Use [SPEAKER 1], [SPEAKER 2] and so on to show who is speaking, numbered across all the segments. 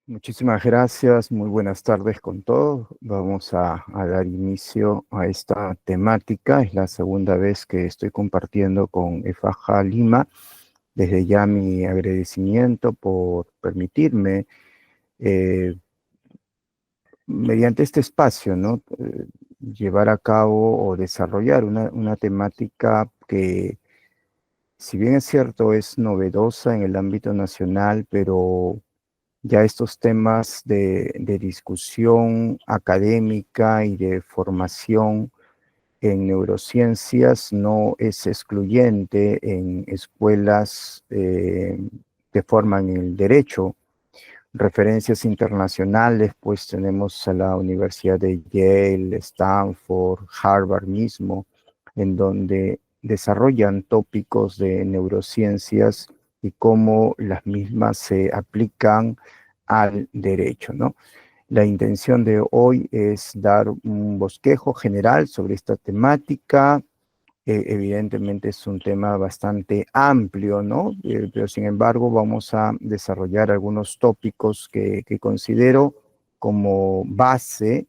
[SPEAKER 1] Muchísimas gracias, muy buenas tardes con todos. Vamos a dar inicio a esta temática. Es la segunda vez que estoy compartiendo con EFAJA Lima. Desde ya mi agradecimiento por permitirme, eh, mediante este espacio, ¿no? Llevar a cabo o desarrollar una temática que, si bien es cierto, es novedosa en el ámbito nacional, pero ya estos temas de discusión académica y de formación en neurociencias no es excluyente en escuelas que forman el derecho. Referencias internacionales, pues tenemos a la Universidad de Yale, Stanford, Harvard mismo, en donde desarrollan tópicos de neurociencias y cómo las mismas se aplican al derecho, ¿no? La intención de hoy es dar un bosquejo general sobre esta temática. Evidentemente es un tema bastante amplio, ¿no? Pero sin embargo vamos a desarrollar algunos tópicos que considero como base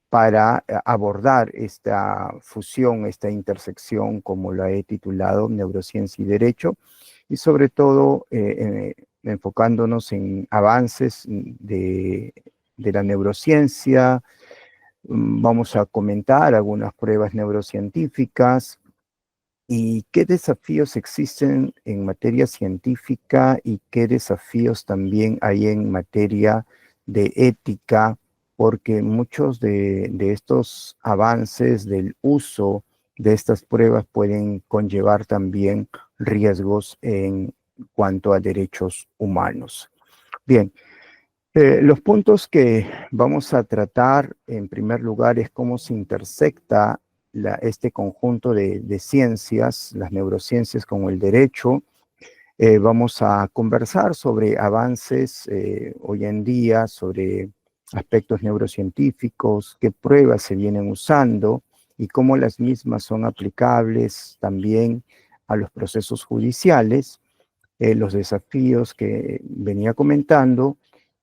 [SPEAKER 1] para abordar esta fusión, esta intersección, como la he titulado, neurociencia y derecho, y sobre todo enfocándonos en avances de la neurociencia. Vamos a comentar algunas pruebas neurocientíficas y qué desafíos existen en materia científica y qué desafíos también hay en materia de ética, porque muchos de estos avances del uso de estas pruebas pueden conllevar también riesgos en cuanto a derechos humanos. Bien, los puntos que vamos a tratar en primer lugar es cómo se intersecta este conjunto de ciencias, las neurociencias con el derecho. Vamos a conversar sobre avances hoy en día, sobre aspectos neurocientíficos, qué pruebas se vienen usando y cómo las mismas son aplicables también a los procesos judiciales, los desafíos que venía comentando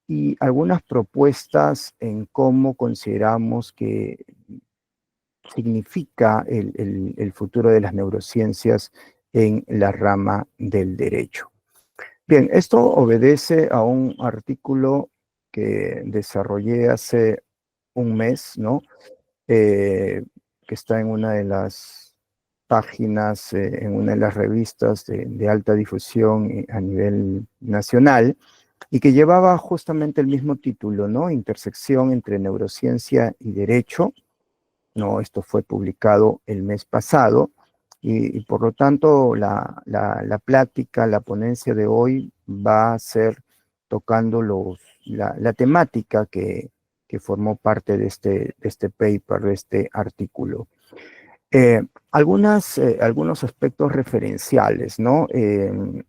[SPEAKER 1] y algunas propuestas en cómo consideramos que significa el futuro de las neurociencias en la rama del derecho. Bien, esto obedece a un artículo que desarrollé hace un mes, ¿no? Que está en una de las páginas, en una de las revistas de alta difusión a nivel nacional, y que llevaba justamente el mismo título, ¿no? Intersección entre neurociencia y derecho, ¿no? Esto fue publicado el mes pasado y por lo tanto la plática, la ponencia de hoy va a ser tocando la temática que formó parte de este paper, de este artículo. Algunos aspectos referenciales, ¿no?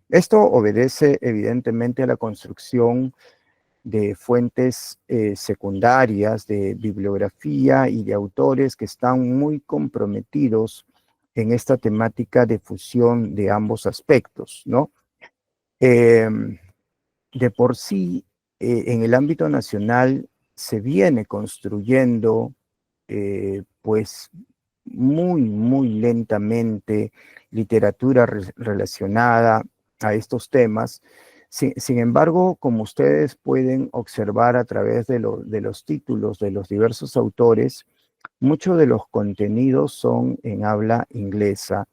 [SPEAKER 1] Esto obedece evidentemente a la construcción de fuentes secundarias, de bibliografía y de autores que están muy comprometidos en esta temática de fusión de ambos aspectos, ¿no? Eh, de por sí, en el ámbito nacional se viene construyendo, pues, muy lentamente literatura relacionada a estos temas. Sin embargo, como ustedes pueden observar a través de los títulos de los diversos autores, muchos de los contenidos son en habla inglesa.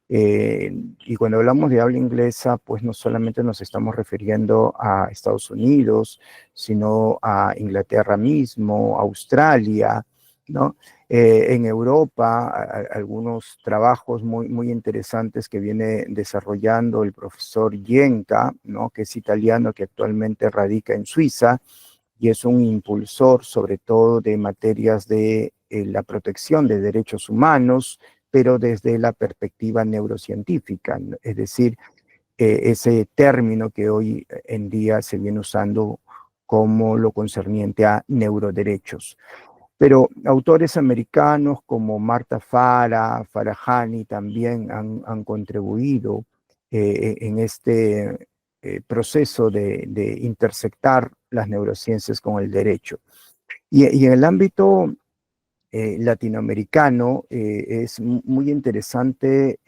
[SPEAKER 1] Y cuando hablamos de habla inglesa, pues no solamente nos estamos refiriendo a Estados Unidos, sino a Inglaterra mismo, Australia, ¿no? En Europa, algunos trabajos muy interesantes que viene desarrollando el profesor Yenka, ¿no? Que es italiano, que actualmente radica en Suiza, y es un impulsor sobre todo de materias de la protección de derechos humanos, pero desde la perspectiva neurocientífica, es decir, ese término que hoy en día se viene usando como lo concerniente a neuroderechos. Pero autores americanos como Marta Farahani también han contribuido en este proceso de intersectar las neurociencias con el derecho. Y en el ámbito latinoamericano es muy interesante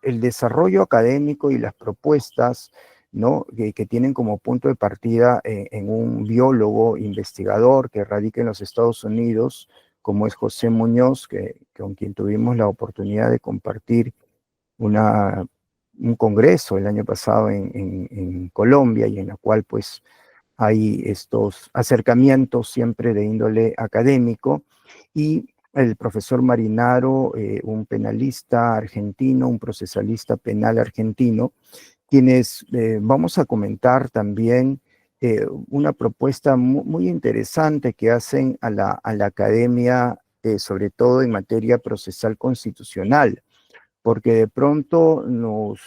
[SPEAKER 1] el desarrollo académico y las propuestas, ¿no? que tienen como punto de partida en un biólogo investigador que radica en los Estados Unidos, como es José Muñoz, con quien tuvimos la oportunidad de compartir un congreso el año pasado en Colombia, y en la cual pues hay estos acercamientos siempre de índole académico, y el profesor Marinaro, un penalista argentino, un procesalista penal argentino, quienes vamos a comentar también una propuesta muy interesante que hacen a la academia, sobre todo en materia procesal constitucional, porque de pronto nos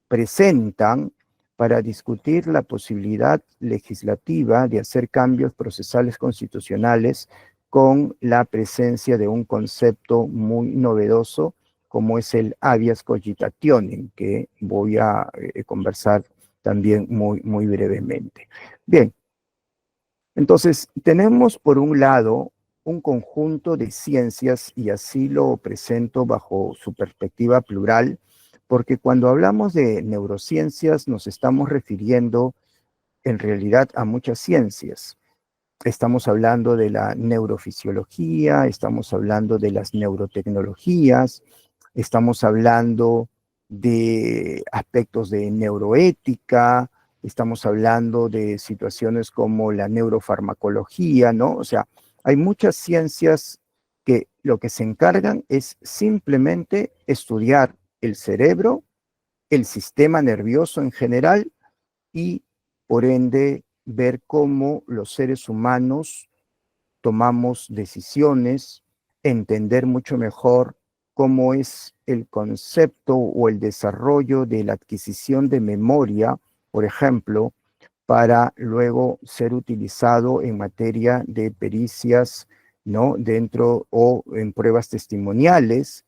[SPEAKER 1] presentan para discutir la posibilidad legislativa de hacer cambios procesales constitucionales con la presencia de un concepto muy novedoso como es el habeas cogitationem, que voy a conversar también muy brevemente. Bien, entonces tenemos por un lado un conjunto de ciencias, y así lo presento bajo su perspectiva plural, porque cuando hablamos de neurociencias nos estamos refiriendo en realidad a muchas ciencias. Estamos hablando de la neurofisiología, estamos hablando de las neurotecnologías, estamos hablando de aspectos de neuroética, estamos hablando de situaciones como la neurofarmacología, ¿no? O sea, hay muchas ciencias que lo que se encargan es simplemente estudiar el cerebro, el sistema nervioso en general, y por ende ver cómo los seres humanos tomamos decisiones, entender mucho mejor cómo es el concepto o el desarrollo de la adquisición de memoria, por ejemplo, para luego ser utilizado en materia de pericias, ¿no? Dentro o en pruebas testimoniales,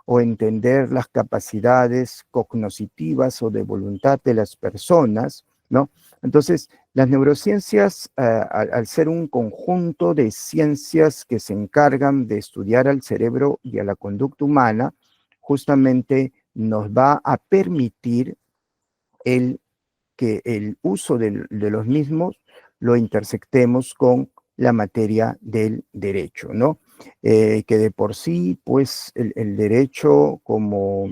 [SPEAKER 1] o entender las capacidades cognitivas o de voluntad de las personas, ¿no? Entonces, las neurociencias, al ser un conjunto de ciencias que se encargan de estudiar al cerebro y a la conducta humana, justamente nos va a permitir que el uso de los mismos lo intersectemos con la materia del derecho, ¿no? Que de por sí, pues, el derecho como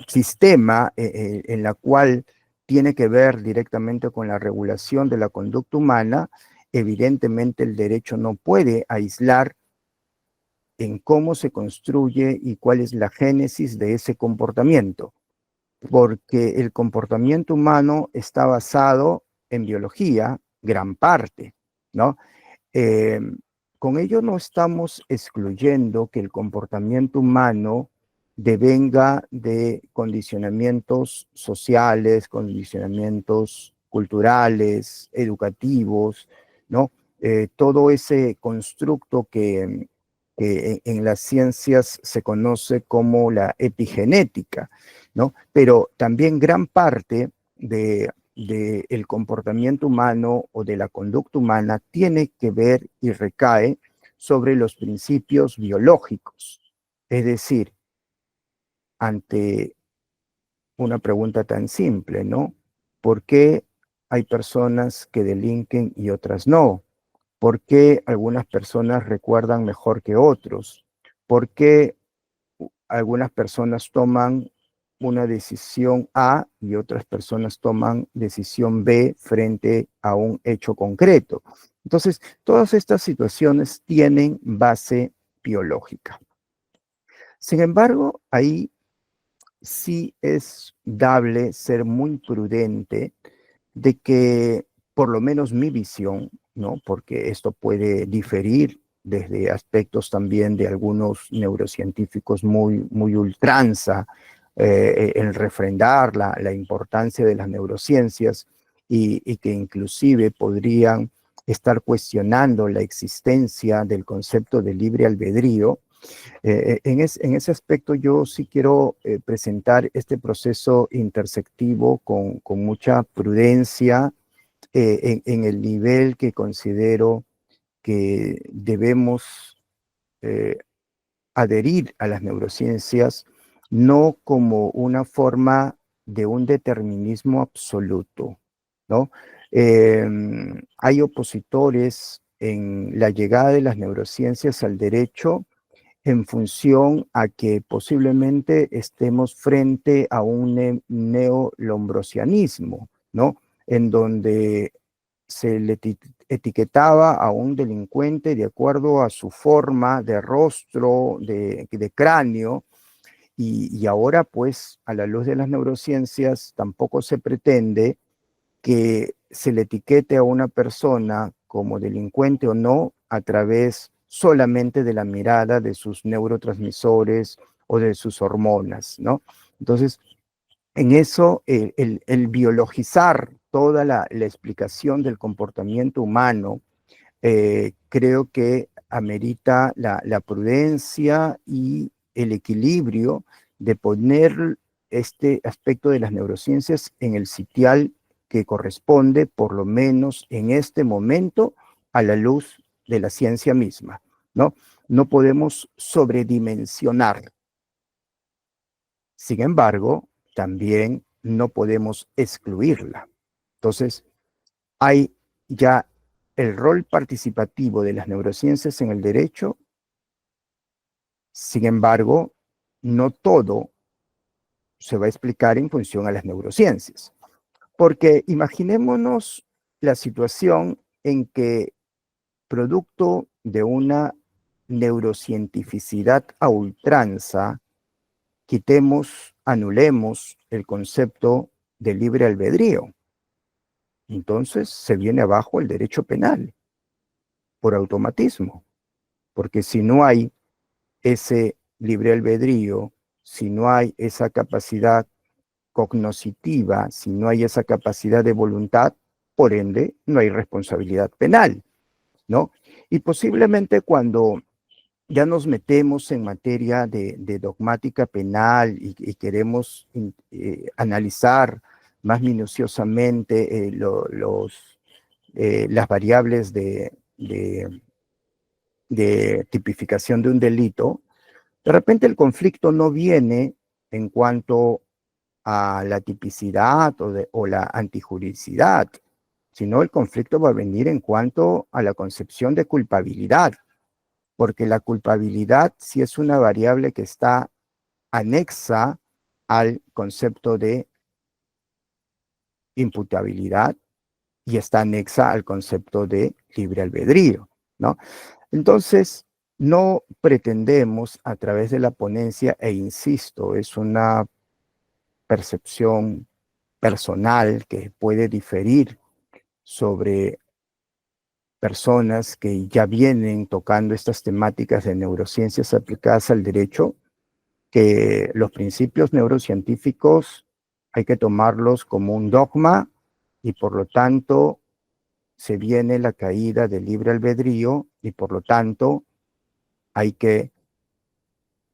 [SPEAKER 1] sistema en la cual tiene que ver directamente con la regulación de la conducta humana, evidentemente el derecho no puede aislar en cómo se construye y cuál es la génesis de ese comportamiento, porque el comportamiento humano está basado en biología, gran parte, ¿no? Eh, con ello no estamos excluyendo que el comportamiento humano devenga de condicionamientos sociales, condicionamientos culturales, educativos, ¿no? Todo ese constructo que en las ciencias se conoce como la epigenética, ¿no? Pero también gran parte del comportamiento humano o de la conducta humana tiene que ver y recae sobre los principios biológicos. Es decir, ante una pregunta tan simple, ¿no? ¿Por qué hay personas que delinquen y otras no? ¿Por qué algunas personas recuerdan mejor que otros? ¿Por qué algunas personas toman una decisión A y otras personas toman decisión B frente a un hecho concreto? Entonces, todas estas situaciones tienen base biológica. Sin embargo, ahí sí es dable ser muy prudente de que, por lo menos mi visión, ¿no? Porque esto puede diferir desde aspectos también de algunos neurocientíficos muy ultranza, en refrendar la importancia de las neurociencias, y que inclusive podrían estar cuestionando la existencia del concepto de libre albedrío. En ese aspecto yo sí quiero presentar este proceso intersectivo con mucha prudencia en el nivel que considero que debemos eh, adherir a las neurociencias no como una forma de un determinismo absoluto, ¿no? Hay opositores en la llegada de las neurociencias al derecho en función a que posiblemente estemos frente a un neolombrosianismo, ¿no? En donde se le etiquetaba a un delincuente de acuerdo a su forma de rostro, de cráneo, y ahora pues a la luz de las neurociencias tampoco se pretende que se le etiquete a una persona como delincuente o no a través solamente de la mirada de sus neurotransmisores o de sus hormonas, ¿no? Entonces, en eso, el biologizar toda la explicación del comportamiento humano, creo que amerita la prudencia y el equilibrio de poner este aspecto de las neurociencias en el sitial que corresponde, por lo menos en este momento, a la luz de la ciencia misma, ¿no? No podemos sobredimensionar. Sin embargo, también no podemos excluirla. Entonces, hay ya el rol participativo de las neurociencias en el derecho. Sin embargo, no todo se va a explicar en función a las neurociencias. Porque imaginémonos la situación en que, producto de una neurocientificidad a ultranza, quitemos, anulemos el concepto de libre albedrío. Entonces se viene abajo el derecho penal por automatismo, porque si no hay ese libre albedrío, si no hay esa capacidad cognoscitiva, si no hay esa capacidad de voluntad, por ende no hay responsabilidad penal, ¿no? Y posiblemente cuando ya nos metemos en materia de dogmática penal y queremos analizar más minuciosamente las variables de tipificación de un delito, de repente el conflicto no viene en cuanto a la tipicidad o la antijuricidad, sino el conflicto va a venir en cuanto a la concepción de culpabilidad, porque la culpabilidad sí es una variable que está anexa al concepto de imputabilidad y está anexa al concepto de libre albedrío, ¿no? Entonces, no pretendemos a través de la ponencia, e insisto, es una percepción personal que puede diferir sobre personas que ya vienen tocando estas temáticas de neurociencias aplicadas al derecho, que los principios neurocientíficos hay que tomarlos como un dogma y por lo tanto se viene la caída del libre albedrío y por lo tanto hay que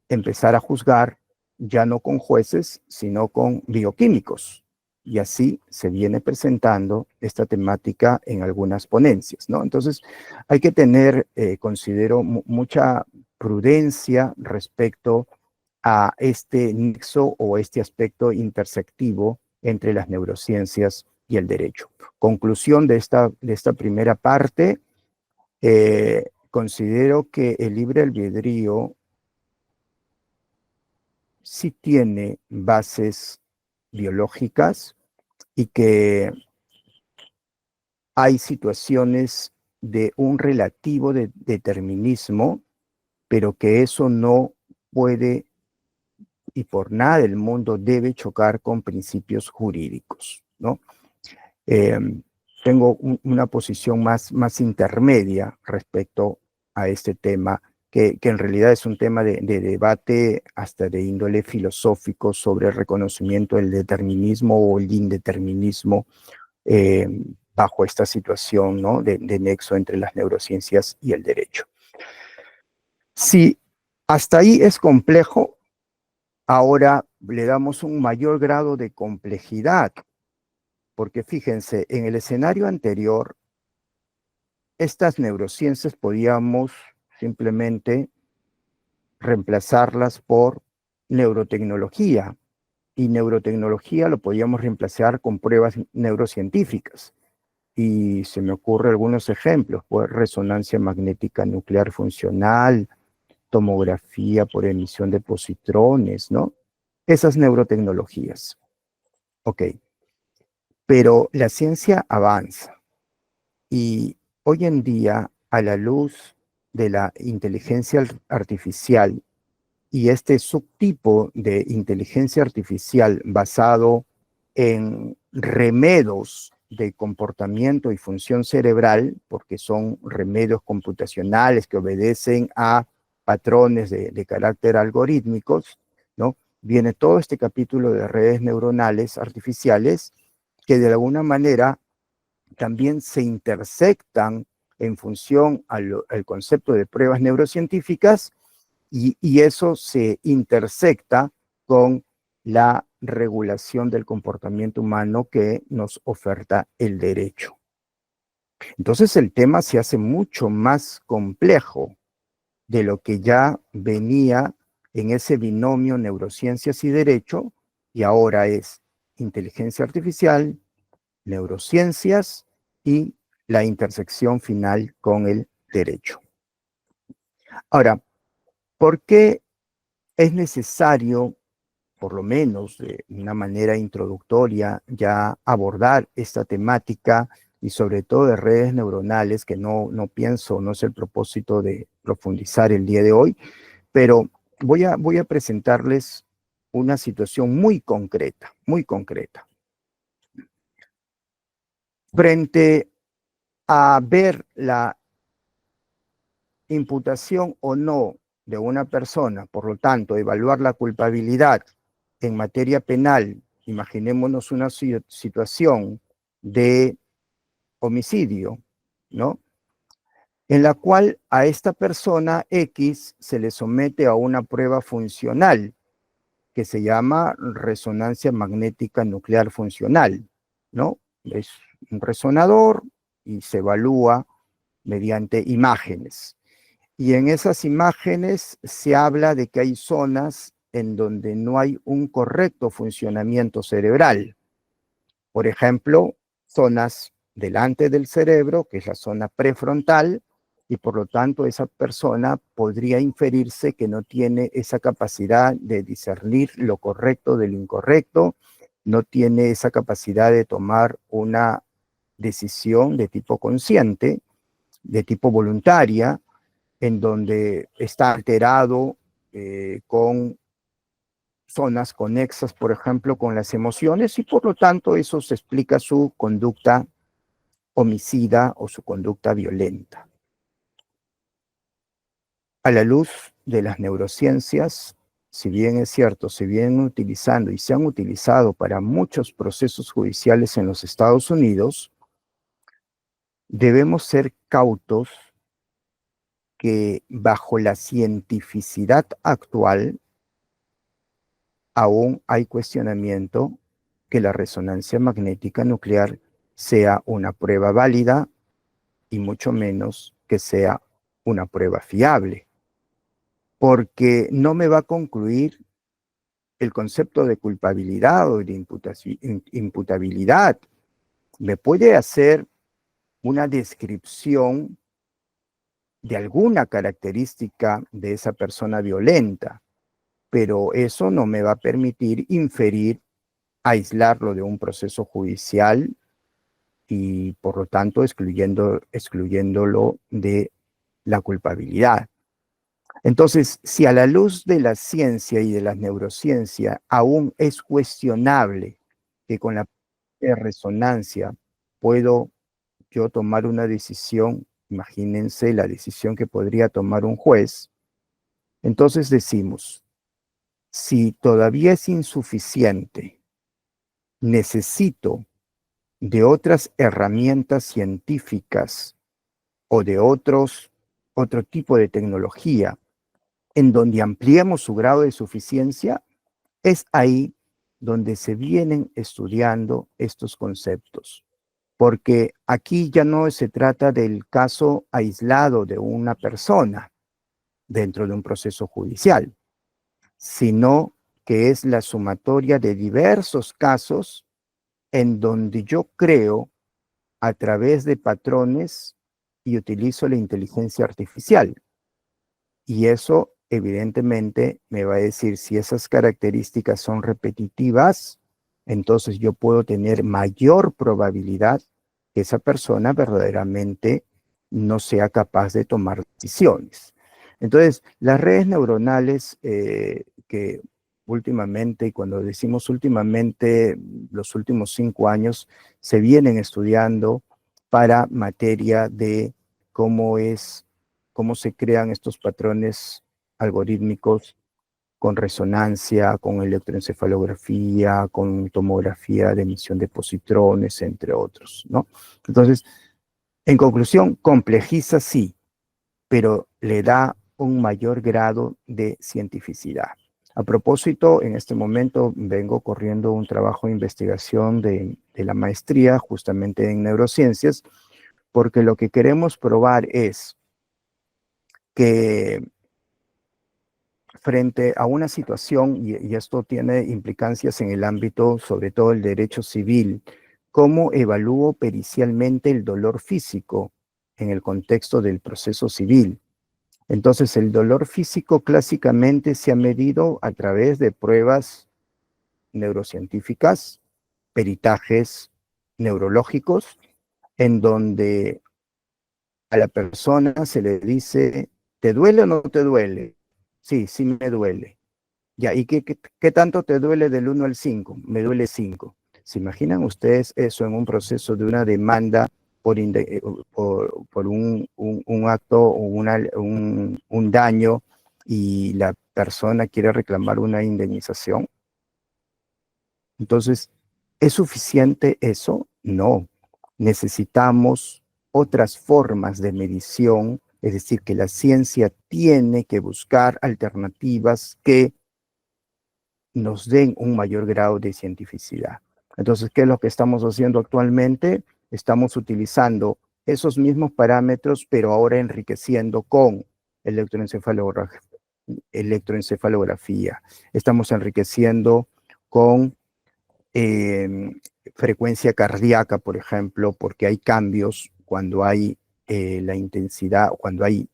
[SPEAKER 1] empezar a juzgar ya no con jueces, sino con bioquímicos. Y así se viene presentando esta temática en algunas ponencias, ¿no? Entonces, hay que tener, considero, mucha prudencia respecto a este nexo o este aspecto intersectivo entre las neurociencias y el derecho. Conclusión de esta primera parte, considero que el libre albedrío sí tiene bases biológicas y que hay situaciones de un relativo determinismo, pero que eso no puede y por nada del mundo debe chocar con principios jurídicos, ¿no? Eh, tengo una posición más intermedia respecto a este tema, que en realidad es un tema de debate hasta de índole filosófico sobre el reconocimiento del determinismo o el indeterminismo eh, bajo esta situación, ¿no? de nexo entre las neurociencias y el derecho. Si Hasta ahí es complejo. Ahora le damos un mayor grado de complejidad, porque fíjense, en el escenario anterior, estas neurociencias podíamos simplemente reemplazarlas por neurotecnología, y neurotecnología lo podíamos reemplazar con pruebas neurocientíficas. Y se me ocurren algunos ejemplos, pues resonancia magnética nuclear funcional, tomografía por emisión de positrones, ¿no? Esas neurotecnologías. Ok, pero la ciencia avanza y hoy en día, a la luz de la inteligencia artificial y este subtipo de inteligencia artificial basado en remedios de comportamiento y función cerebral, porque son remedios computacionales que obedecen a patrones de carácter algorítmicos, ¿no? Viene todo este capítulo de redes neuronales artificiales que de alguna manera también se intersectan en función al concepto de pruebas neurocientíficas y eso se intersecta con la regulación del comportamiento humano que nos oferta el derecho. Entonces el tema se hace mucho más complejo de lo que ya venía en ese binomio neurociencias y derecho, y ahora es inteligencia artificial, neurociencias y la intersección final con el derecho. Ahora, ¿por qué es necesario, por lo menos de una manera introductoria, ya abordar esta temática y sobre todo de redes neuronales, que no pienso, no es el propósito de profundizar el día de hoy, pero voy a presentarles una situación muy concreta, muy concreta. Frente a ver la imputación o no de una persona, por lo tanto, evaluar la culpabilidad en materia penal, imaginémonos una situación de homicidio, ¿no? En la cual a esta persona X se le somete a una prueba funcional que se llama resonancia magnética nuclear funcional, ¿no? Es un resonador y se evalúa mediante imágenes. Y en esas imágenes se habla de que hay zonas en donde no hay un correcto funcionamiento cerebral. Por ejemplo, zonas delante del cerebro, que es la zona prefrontal, y por lo tanto esa persona podría inferirse que no tiene esa capacidad de discernir lo correcto del incorrecto, no tiene esa capacidad de tomar una decisión de tipo consciente, de tipo voluntaria, en donde está alterado con zonas conexas, por ejemplo, con las emociones, y por lo tanto eso se explica su conducta homicida o su conducta violenta. A la luz de las neurociencias, si bien es cierto, se vienen utilizando y se han utilizado para muchos procesos judiciales en los Estados Unidos, debemos ser cautos que bajo la cientificidad actual aún hay cuestionamiento que la resonancia magnética nuclear sea una prueba válida y mucho menos que sea una prueba fiable, porque no me va a concluir el concepto de culpabilidad o de imputabilidad. Me puede hacer una descripción de alguna característica de esa persona violenta, pero eso no me va a permitir inferir, aislarlo de un proceso judicial y por lo tanto excluyéndolo de la culpabilidad. Entonces, si a la luz de la ciencia y de la neurociencia aún es cuestionable que con la resonancia puedo yo tomar una decisión, imagínense la decisión que podría tomar un juez, entonces decimos, si todavía es insuficiente, necesito de otras herramientas científicas o de otro tipo de tecnología en donde ampliemos su grado de suficiencia, es ahí donde se vienen estudiando estos conceptos. Porque aquí ya no se trata del caso aislado de una persona dentro de un proceso judicial, sino que es la sumatoria de diversos casos en donde yo creo a través de patrones y utilizo la inteligencia artificial. Y eso evidentemente me va a decir si esas características son repetitivas, entonces yo puedo tener mayor probabilidad que esa persona verdaderamente no sea capaz de tomar decisiones. Entonces, las redes neuronales que últimamente, y cuando decimos últimamente, los últimos 5 años, se vienen estudiando para materia de cómo es cómo se crean estos patrones algorítmicos con resonancia, con electroencefalografía, con tomografía de emisión de positrones, entre otros, ¿no? Entonces, en conclusión, complejiza sí, pero le da un mayor grado de cientificidad. A propósito, en este momento vengo corriendo un trabajo de investigación de la maestría justamente en neurociencias, porque lo que queremos probar es que frente a una situación, y esto tiene implicancias en el ámbito, sobre todo el derecho civil, ¿cómo evalúo pericialmente el dolor físico en el contexto del proceso civil? Entonces, el dolor físico clásicamente se ha medido a través de pruebas neurocientíficas, peritajes neurológicos, en donde a la persona se le dice, ¿te duele o no te duele? Sí, sí me duele. Ya, ¿y qué tanto te duele del 1 al 5? Me duele 5. ¿Se imaginan ustedes eso en un proceso de una demanda por un acto o un daño y la persona quiere reclamar una indemnización? Entonces, ¿es suficiente eso? No. Necesitamos otras formas de medición, es decir, que la ciencia tiene que buscar alternativas que nos den un mayor grado de cientificidad. Entonces, ¿qué es lo que estamos haciendo actualmente? Estamos utilizando esos mismos parámetros, pero ahora enriqueciendo con electroencefalografía. electroencefalografía. Estamos enriqueciendo con eh, frecuencia cardíaca, por ejemplo, porque hay cambios cuando hay la intensidad, cuando hay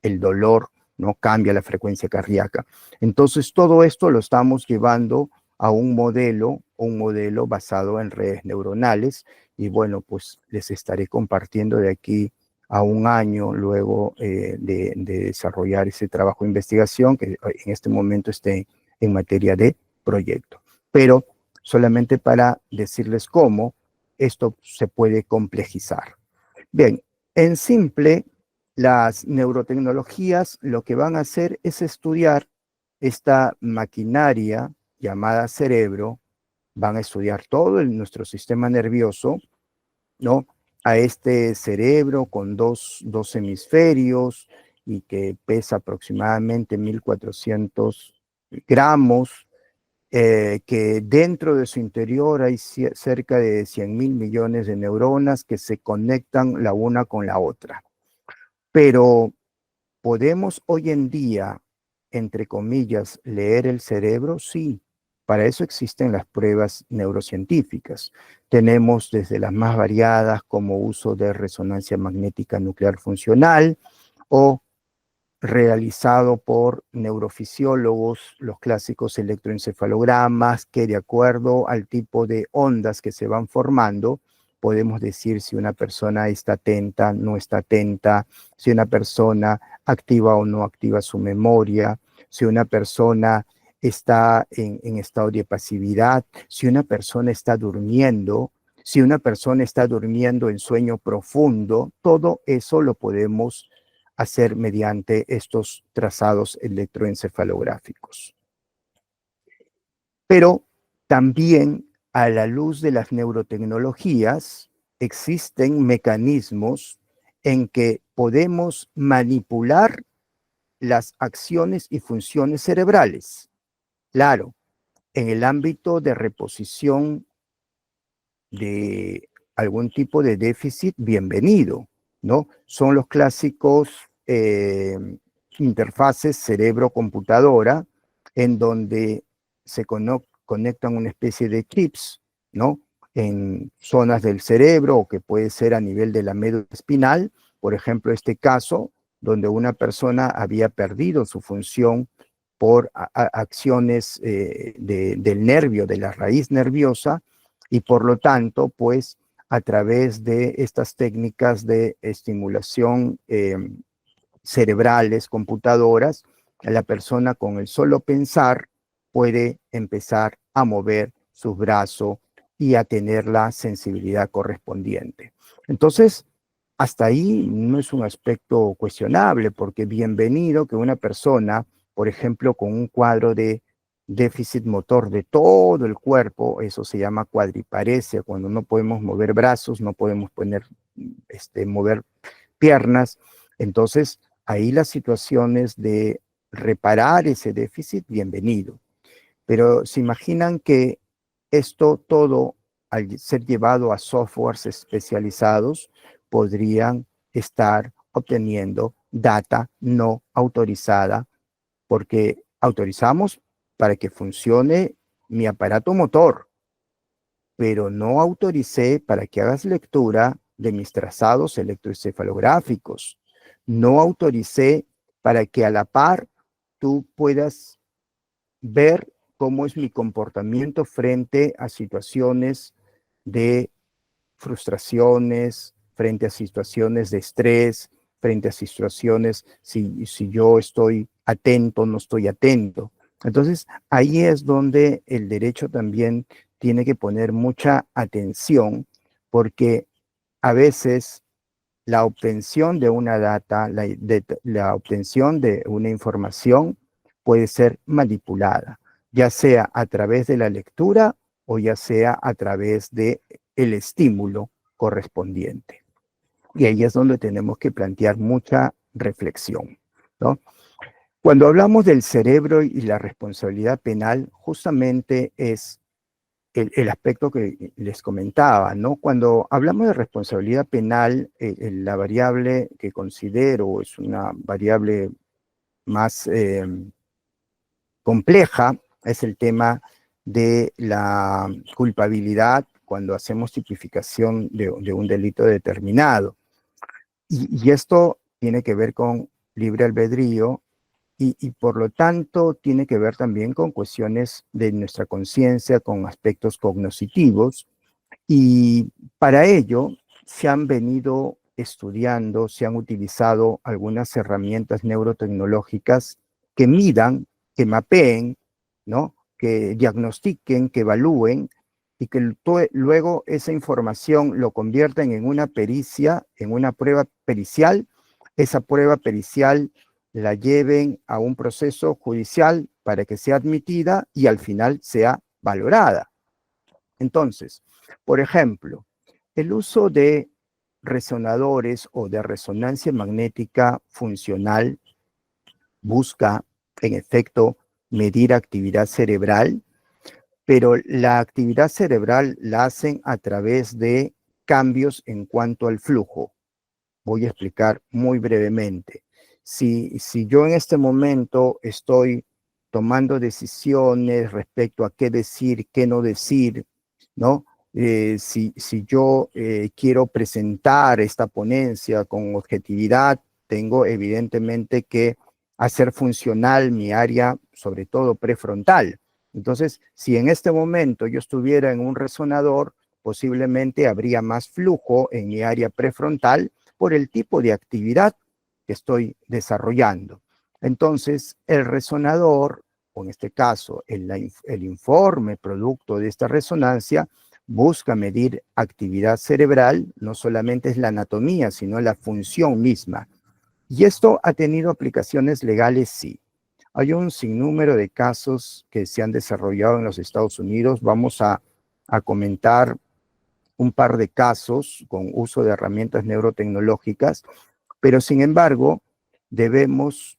[SPEAKER 1] el dolor, no cambia la frecuencia cardíaca. Entonces, todo esto lo estamos llevando a un modelo basado en redes neuronales, y bueno, pues les estaré compartiendo de aquí a un año luego de desarrollar ese trabajo de investigación que en este momento esté en materia de proyecto. Pero solamente para decirles cómo esto se puede complejizar. Bien, en simple, las neurotecnologías lo que van a hacer es estudiar esta maquinaria llamada cerebro, van a estudiar todo nuestro sistema nervioso, ¿no? A este cerebro con dos hemisferios y que pesa aproximadamente 1.400 gramos, que dentro de su interior hay cerca de 100.000 millones de neuronas que se conectan la una con la otra. Pero ¿podemos hoy en día, entre comillas, leer el cerebro? Sí. Para eso existen las pruebas neurocientíficas. Tenemos desde las más variadas como uso de resonancia magnética nuclear funcional o realizado por neurofisiólogos, los clásicos electroencefalogramas, que de acuerdo al tipo de ondas que se van formando, podemos decir si una persona está atenta, no está atenta, si una persona activa o no activa su memoria, si una persona está en estado de pasividad, si una persona está durmiendo, si una persona está durmiendo en sueño profundo, todo eso lo podemos hacer mediante estos trazados electroencefalográficos. Pero también a la luz de las neurotecnologías existen mecanismos en que podemos manipular las acciones y funciones cerebrales. Claro, en el ámbito de reposición de algún tipo de déficit, bienvenido, ¿no? Son los clásicos interfaces cerebro-computadora en donde se conectan una especie de chips, ¿no? En zonas del cerebro o que puede ser a nivel de la médula espinal, por ejemplo, este caso, donde una persona había perdido su función por acciones del nervio, de la raíz nerviosa, y por lo tanto, pues, a través de estas técnicas de estimulación cerebrales, computadoras, la persona con el solo pensar puede empezar a mover sus brazos y a tener la sensibilidad correspondiente. Entonces, hasta ahí no es un aspecto cuestionable, porque bienvenido que una persona, por ejemplo, con un cuadro de déficit motor de todo el cuerpo, eso se llama cuadriparesia, cuando no podemos mover brazos, no podemos mover piernas. Entonces, ahí las situaciones de reparar ese déficit, bienvenido. Pero se imaginan que esto todo, al ser llevado a softwares especializados, podrían estar obteniendo data no autorizada, porque autorizamos para que funcione mi aparato motor, pero no autoricé para que hagas lectura de mis trazados electroencefalográficos. No autoricé para que a la par tú puedas ver cómo es mi comportamiento frente a situaciones de frustraciones, frente a situaciones de estrés, frente a situaciones si yo estoy atento, no estoy atento. Entonces, ahí es donde el derecho también tiene que poner mucha atención, porque a veces la obtención de una data, la obtención de una información puede ser manipulada, ya sea a través de la lectura o ya sea a través de el estímulo correspondiente. Y ahí es donde tenemos que plantear mucha reflexión, ¿no? Cuando hablamos del cerebro y la responsabilidad penal, justamente es el aspecto que les comentaba, ¿no? Cuando hablamos de responsabilidad penal, la variable que considero es una variable más compleja, es el tema de la culpabilidad cuando hacemos tipificación de un delito determinado. Y esto tiene que ver con libre albedrío y por lo tanto tiene que ver también con cuestiones de nuestra conciencia, con aspectos cognitivos, y para ello se han venido estudiando, se han utilizado algunas herramientas neurotecnológicas que midan, que mapeen, ¿no? Que diagnostiquen, que evalúen y que luego esa información lo convierten en una pericia, en una prueba pericial. Esa prueba pericial la lleven a un proceso judicial para que sea admitida y al final sea valorada. Entonces, por ejemplo, el uso de resonadores o de resonancia magnética funcional busca, en efecto, medir actividad cerebral, pero la actividad cerebral la hacen a través de cambios en cuanto al flujo. Voy a explicar muy brevemente. Si yo en este momento estoy tomando decisiones respecto a qué decir, qué no decir, ¿no? Si yo quiero presentar esta ponencia con objetividad, tengo evidentemente que hacer funcional mi área, sobre todo prefrontal. Entonces, si en este momento yo estuviera en un resonador, posiblemente habría más flujo en mi área prefrontal por el tipo de actividad que estoy desarrollando. Entonces, el resonador, o en este caso, el informe producto de esta resonancia, busca medir actividad cerebral, no solamente es la anatomía, sino la función misma. Y esto ha tenido aplicaciones legales, sí. Hay un sinnúmero de casos que se han desarrollado en los Estados Unidos. Vamos a comentar un par de casos con uso de herramientas neurotecnológicas, pero sin embargo, debemos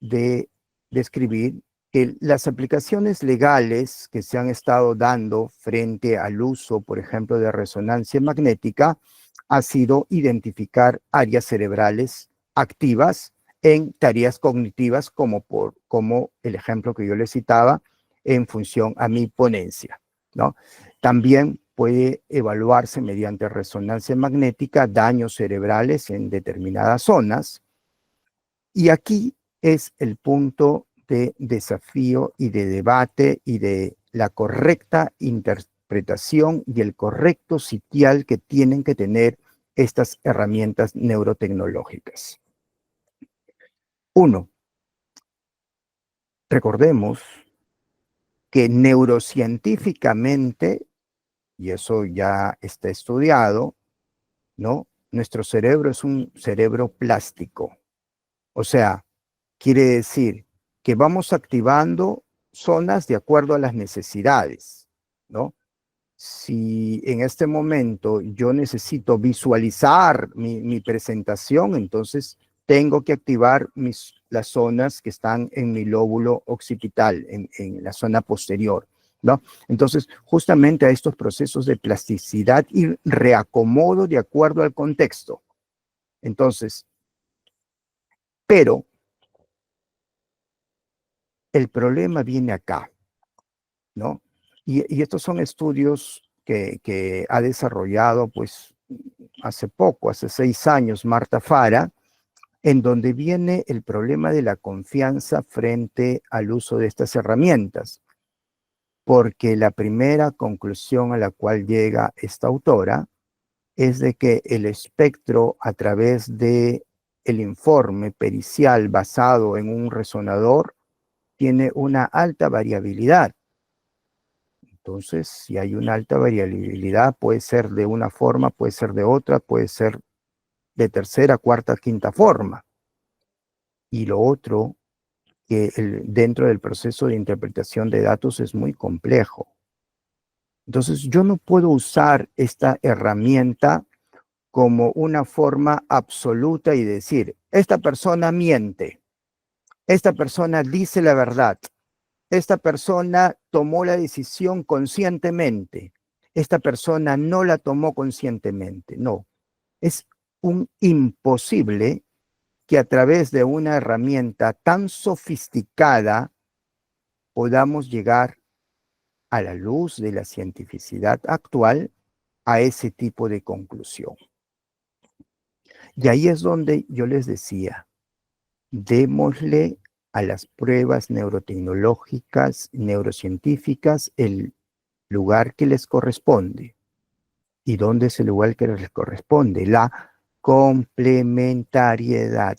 [SPEAKER 1] de describir que las aplicaciones legales que se han estado dando frente al uso, por ejemplo, de resonancia magnética, ha sido identificar áreas cerebrales activas en tareas cognitivas, como el ejemplo que yo le citaba en función a mi ponencia, ¿no? También puede evaluarse mediante resonancia magnética daños cerebrales en determinadas zonas. Y aquí es el punto de desafío y de debate y de la correcta interpretación y el correcto sitial que tienen que tener estas herramientas neurotecnológicas. Uno, recordemos que neurocientíficamente, y eso ya está estudiado, ¿no? Nuestro cerebro es un cerebro plástico. O sea, quiere decir que vamos activando zonas de acuerdo a las necesidades, ¿no? Si en este momento yo necesito visualizar mi presentación, entonces tengo que activar las zonas que están en mi lóbulo occipital, en la zona posterior, ¿no? Entonces, justamente a estos procesos de plasticidad y reacomodo de acuerdo al contexto. Entonces, pero el problema viene acá, ¿no? Y estos son estudios que ha desarrollado, pues, hace poco, hace 6 años, Marta Fara, en donde viene el problema de la confianza frente al uso de estas herramientas. Porque la primera conclusión a la cual llega esta autora es de que el espectro a través de el informe pericial basado en un resonador tiene una alta variabilidad. Entonces, si hay una alta variabilidad, puede ser de una forma, puede ser de otra, puede ser de tercera, cuarta, quinta forma. Y lo otro, que dentro del proceso de interpretación de datos es muy complejo. Entonces, yo no puedo usar esta herramienta como una forma absoluta y decir, esta persona miente, esta persona dice la verdad, esta persona tomó la decisión conscientemente, esta persona no la tomó conscientemente. No, es un imposible que a través de una herramienta tan sofisticada podamos llegar a la luz de la cientificidad actual a ese tipo de conclusión. Y ahí es donde yo les decía, démosle a las pruebas neurotecnológicas, neurocientíficas, el lugar que les corresponde. ¿Y dónde es el lugar que les corresponde? La complementariedad,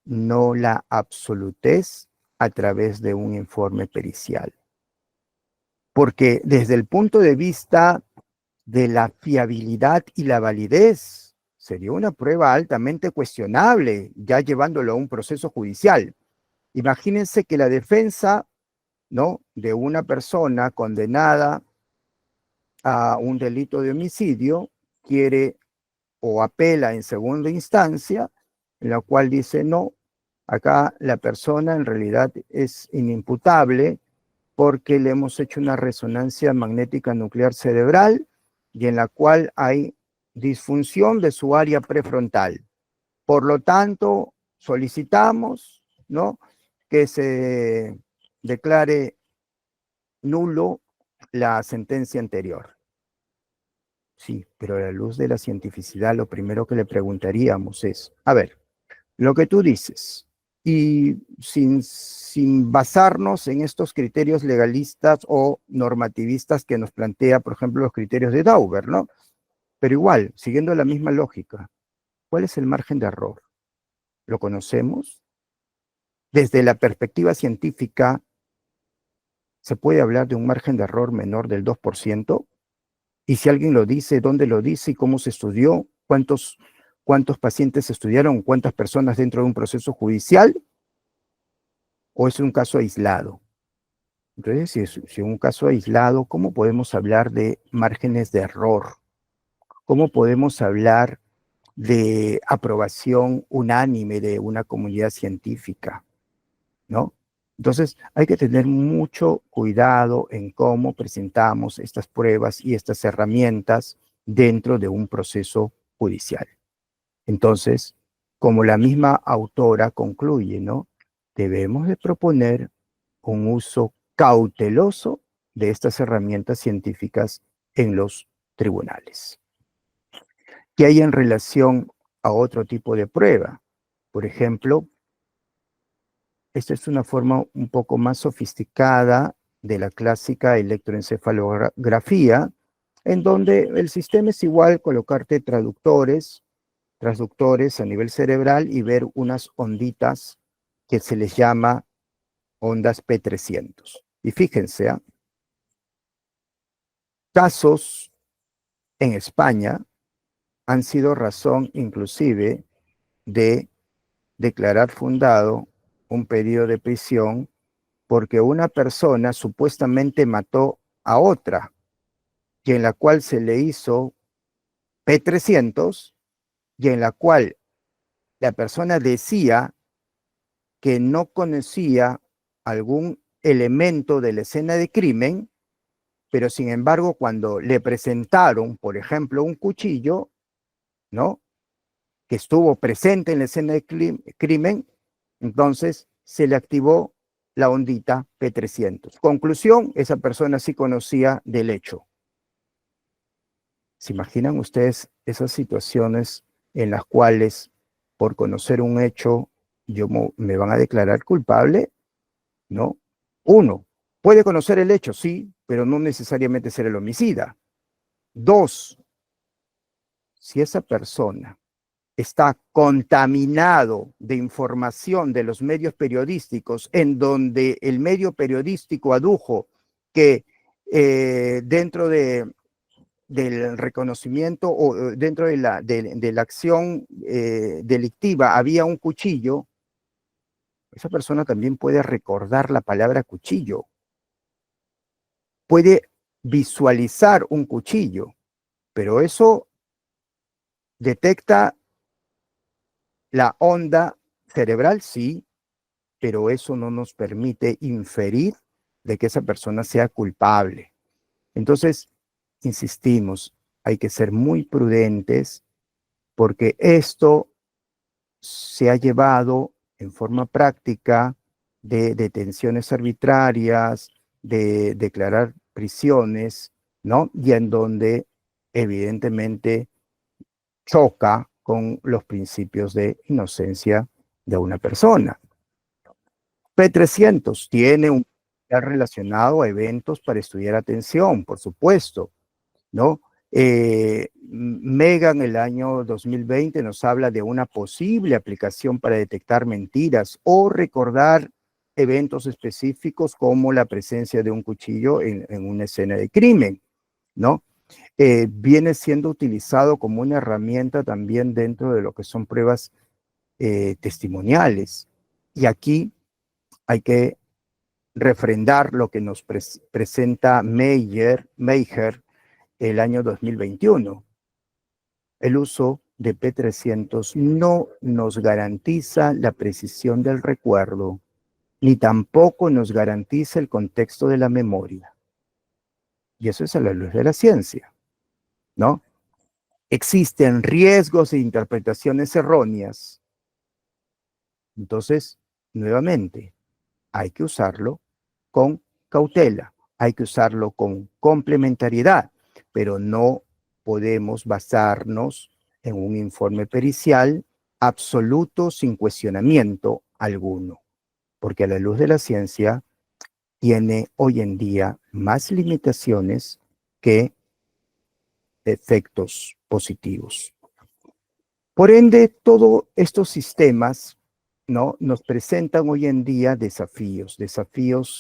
[SPEAKER 1] no la absolutez a través de un informe pericial. Porque desde el punto de vista de la fiabilidad y la validez, sería una prueba altamente cuestionable, ya llevándolo a un proceso judicial. Imagínense que la defensa, ¿no?, de una persona condenada a un delito de homicidio quiere o apela en segunda instancia, en la cual dice no, acá la persona en realidad es inimputable porque le hemos hecho una resonancia magnética nuclear cerebral y en la cual hay disfunción de su área prefrontal. Por lo tanto, solicitamos, ¿no?, que se declare nulo la sentencia anterior. Sí, pero a la luz de la cientificidad, lo primero que le preguntaríamos es, a ver, lo que tú dices, y sin basarnos en estos criterios legalistas o normativistas que nos plantea, por ejemplo, los criterios de Dauber, ¿no? Pero igual, siguiendo la misma lógica, ¿cuál es el margen de error? ¿Lo conocemos? Desde la perspectiva científica, ¿se puede hablar de un margen de error menor del 2%? Y si alguien lo dice, ¿dónde lo dice y cómo se estudió? ¿Cuántos pacientes se estudiaron? ¿Cuántas personas dentro de un proceso judicial? ¿O es un caso aislado? Entonces, si es un caso aislado, ¿cómo podemos hablar de márgenes de error? ¿Cómo podemos hablar de aprobación unánime de una comunidad científica? ¿no? Entonces, hay que tener mucho cuidado en cómo presentamos estas pruebas y estas herramientas dentro de un proceso judicial. Entonces, como la misma autora concluye, ¿no? Debemos de proponer un uso cauteloso de estas herramientas científicas en los tribunales. ¿Qué hay en relación a otro tipo de prueba? Por ejemplo, esta es una forma un poco más sofisticada de la clásica electroencefalografía, en donde el sistema es igual colocarte transductores a nivel cerebral y ver unas onditas que se les llama ondas P300. Y fíjense, casos en España han sido razón inclusive de declarar fundado un pedido de prisión porque una persona supuestamente mató a otra, y en la cual se le hizo P300, y en la cual la persona decía que no conocía algún elemento de la escena de crimen, pero sin embargo cuando le presentaron, por ejemplo, un cuchillo, ¿no? Que estuvo presente en la escena de crimen, entonces se le activó la ondita P300. Conclusión, esa persona sí conocía del hecho. ¿Se imaginan ustedes esas situaciones en las cuales por conocer un hecho me van a declarar culpable? ¿No? Uno, puede conocer el hecho, sí, pero no necesariamente ser el homicida. Dos, si esa persona está contaminado de información de los medios periodísticos, en donde el medio periodístico adujo que dentro del reconocimiento o dentro de la acción delictiva había un cuchillo, esa persona también puede recordar la palabra cuchillo, puede visualizar un cuchillo, pero eso detecta la onda cerebral, sí, pero eso no nos permite inferir de que esa persona sea culpable. Entonces, insistimos, hay que ser muy prudentes porque esto se ha llevado en forma práctica de detenciones arbitrarias, de declarar prisiones, ¿no? Y en donde evidentemente choca con los principios de inocencia de una persona. P300 tiene un relacionado a eventos para estudiar atención, por supuesto, ¿no? Megan el año 2020 nos habla de una posible aplicación para detectar mentiras o recordar eventos específicos como la presencia de un cuchillo en una escena de crimen, ¿no? Viene siendo utilizado como una herramienta también dentro de lo que son pruebas testimoniales. Y aquí hay que refrendar lo que nos presenta Meyer el año 2021. El uso de P300 no nos garantiza la precisión del recuerdo, ni tampoco nos garantiza el contexto de la memoria. Y eso es a la luz de la ciencia, ¿no? Existen riesgos de interpretaciones erróneas. Entonces, nuevamente, hay que usarlo con cautela, hay que usarlo con complementariedad, pero no podemos basarnos en un informe pericial absoluto sin cuestionamiento alguno, porque a la luz de la ciencia tiene hoy en día más limitaciones que efectos positivos. Por ende, todos estos sistemas, ¿no? Nos presentan hoy en día desafíos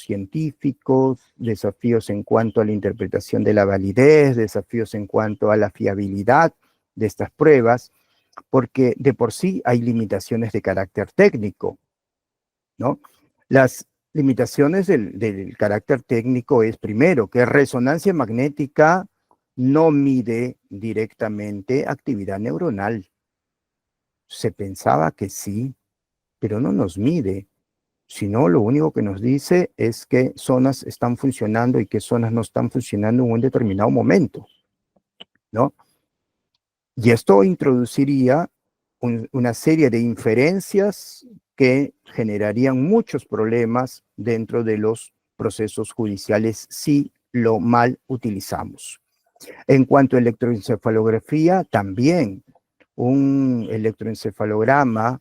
[SPEAKER 1] científicos, desafíos en cuanto a la interpretación de la validez, desafíos en cuanto a la fiabilidad de estas pruebas, porque de por sí hay limitaciones de carácter técnico, ¿no? Las limitaciones del carácter técnico es, primero, que resonancia magnética no mide directamente actividad neuronal. Se pensaba que sí, pero no nos mide. sino lo único que nos dice es qué zonas están funcionando y qué zonas no están funcionando en un determinado momento, ¿no? Y esto introduciría una serie de inferencias que generarían muchos problemas dentro de los procesos judiciales si lo mal utilizamos. En cuanto a electroencefalografía, también un electroencefalograma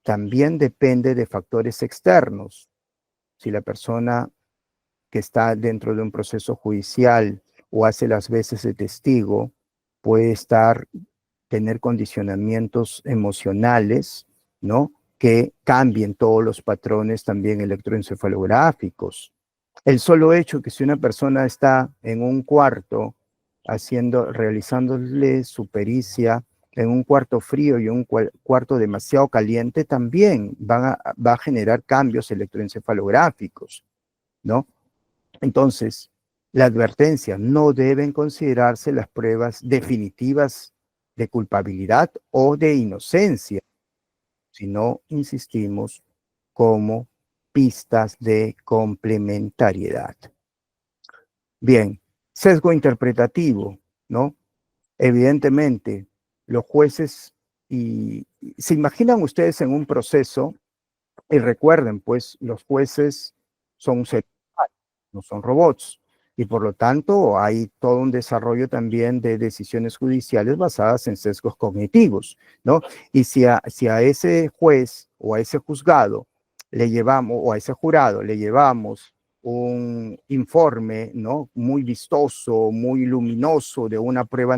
[SPEAKER 1] también depende de factores externos. Si la persona que está dentro de un proceso judicial o hace las veces de testigo puede tener condicionamientos emocionales, ¿no? Que cambien todos los patrones también electroencefalográficos. El solo hecho que si una persona está en un cuarto realizándole su pericia en un cuarto frío y un cuarto demasiado caliente, también va a generar cambios electroencefalográficos, ¿no? Entonces, la advertencia, no deben considerarse las pruebas definitivas de culpabilidad o de inocencia, sino, insistimos, como pistas de complementariedad. Bien, sesgo interpretativo, ¿no? Evidentemente, los jueces, y se imaginan ustedes en un proceso, y recuerden, pues, los jueces son seres humanos, no son robots, y por lo tanto hay todo un desarrollo también de decisiones judiciales basadas en sesgos cognitivos, ¿no? Y si a ese juez o a ese juzgado le llevamos, o a ese jurado le llevamos un informe, ¿no? Muy vistoso, muy luminoso de una prueba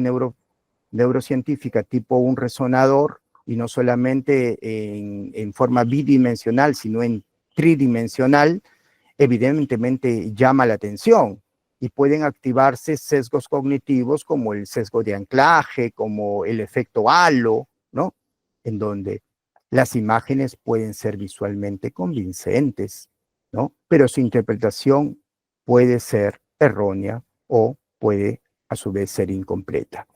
[SPEAKER 1] neurocientífica tipo un resonador, y no solamente en forma bidimensional, sino en tridimensional, evidentemente llama la atención y pueden activarse sesgos cognitivos como el sesgo de anclaje, como el efecto halo, ¿no? En donde las imágenes pueden ser visualmente convincentes, ¿no? Pero su interpretación puede ser errónea o puede a su vez ser incompleta.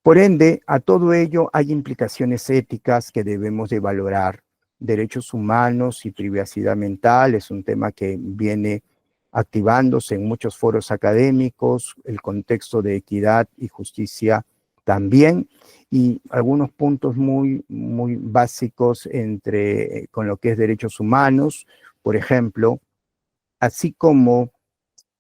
[SPEAKER 1] Por ende, a todo ello hay implicaciones éticas que debemos de valorar. Derechos humanos y privacidad mental es un tema que viene activándose en muchos foros académicos, el contexto de equidad y justicia también, y algunos puntos muy básicos con lo que es derechos humanos. Por ejemplo, así como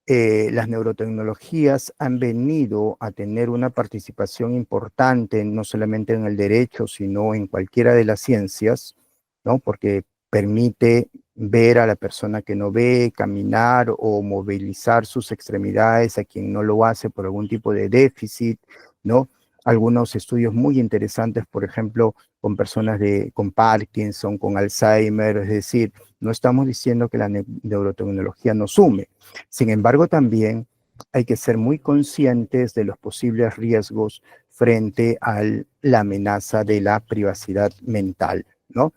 [SPEAKER 1] las neurotecnologías han venido a tener una participación importante, no solamente en el derecho, sino en cualquiera de las ciencias, ¿no? Porque permite ver a la persona que no ve, caminar o movilizar sus extremidades a quien no lo hace por algún tipo de déficit, ¿no? Algunos estudios muy interesantes, por ejemplo, con personas con Parkinson, con Alzheimer, es decir, no estamos diciendo que la neurotecnología no sume. Sin embargo, también hay que ser muy conscientes de los posibles riesgos frente a la amenaza de la privacidad mental, ¿no?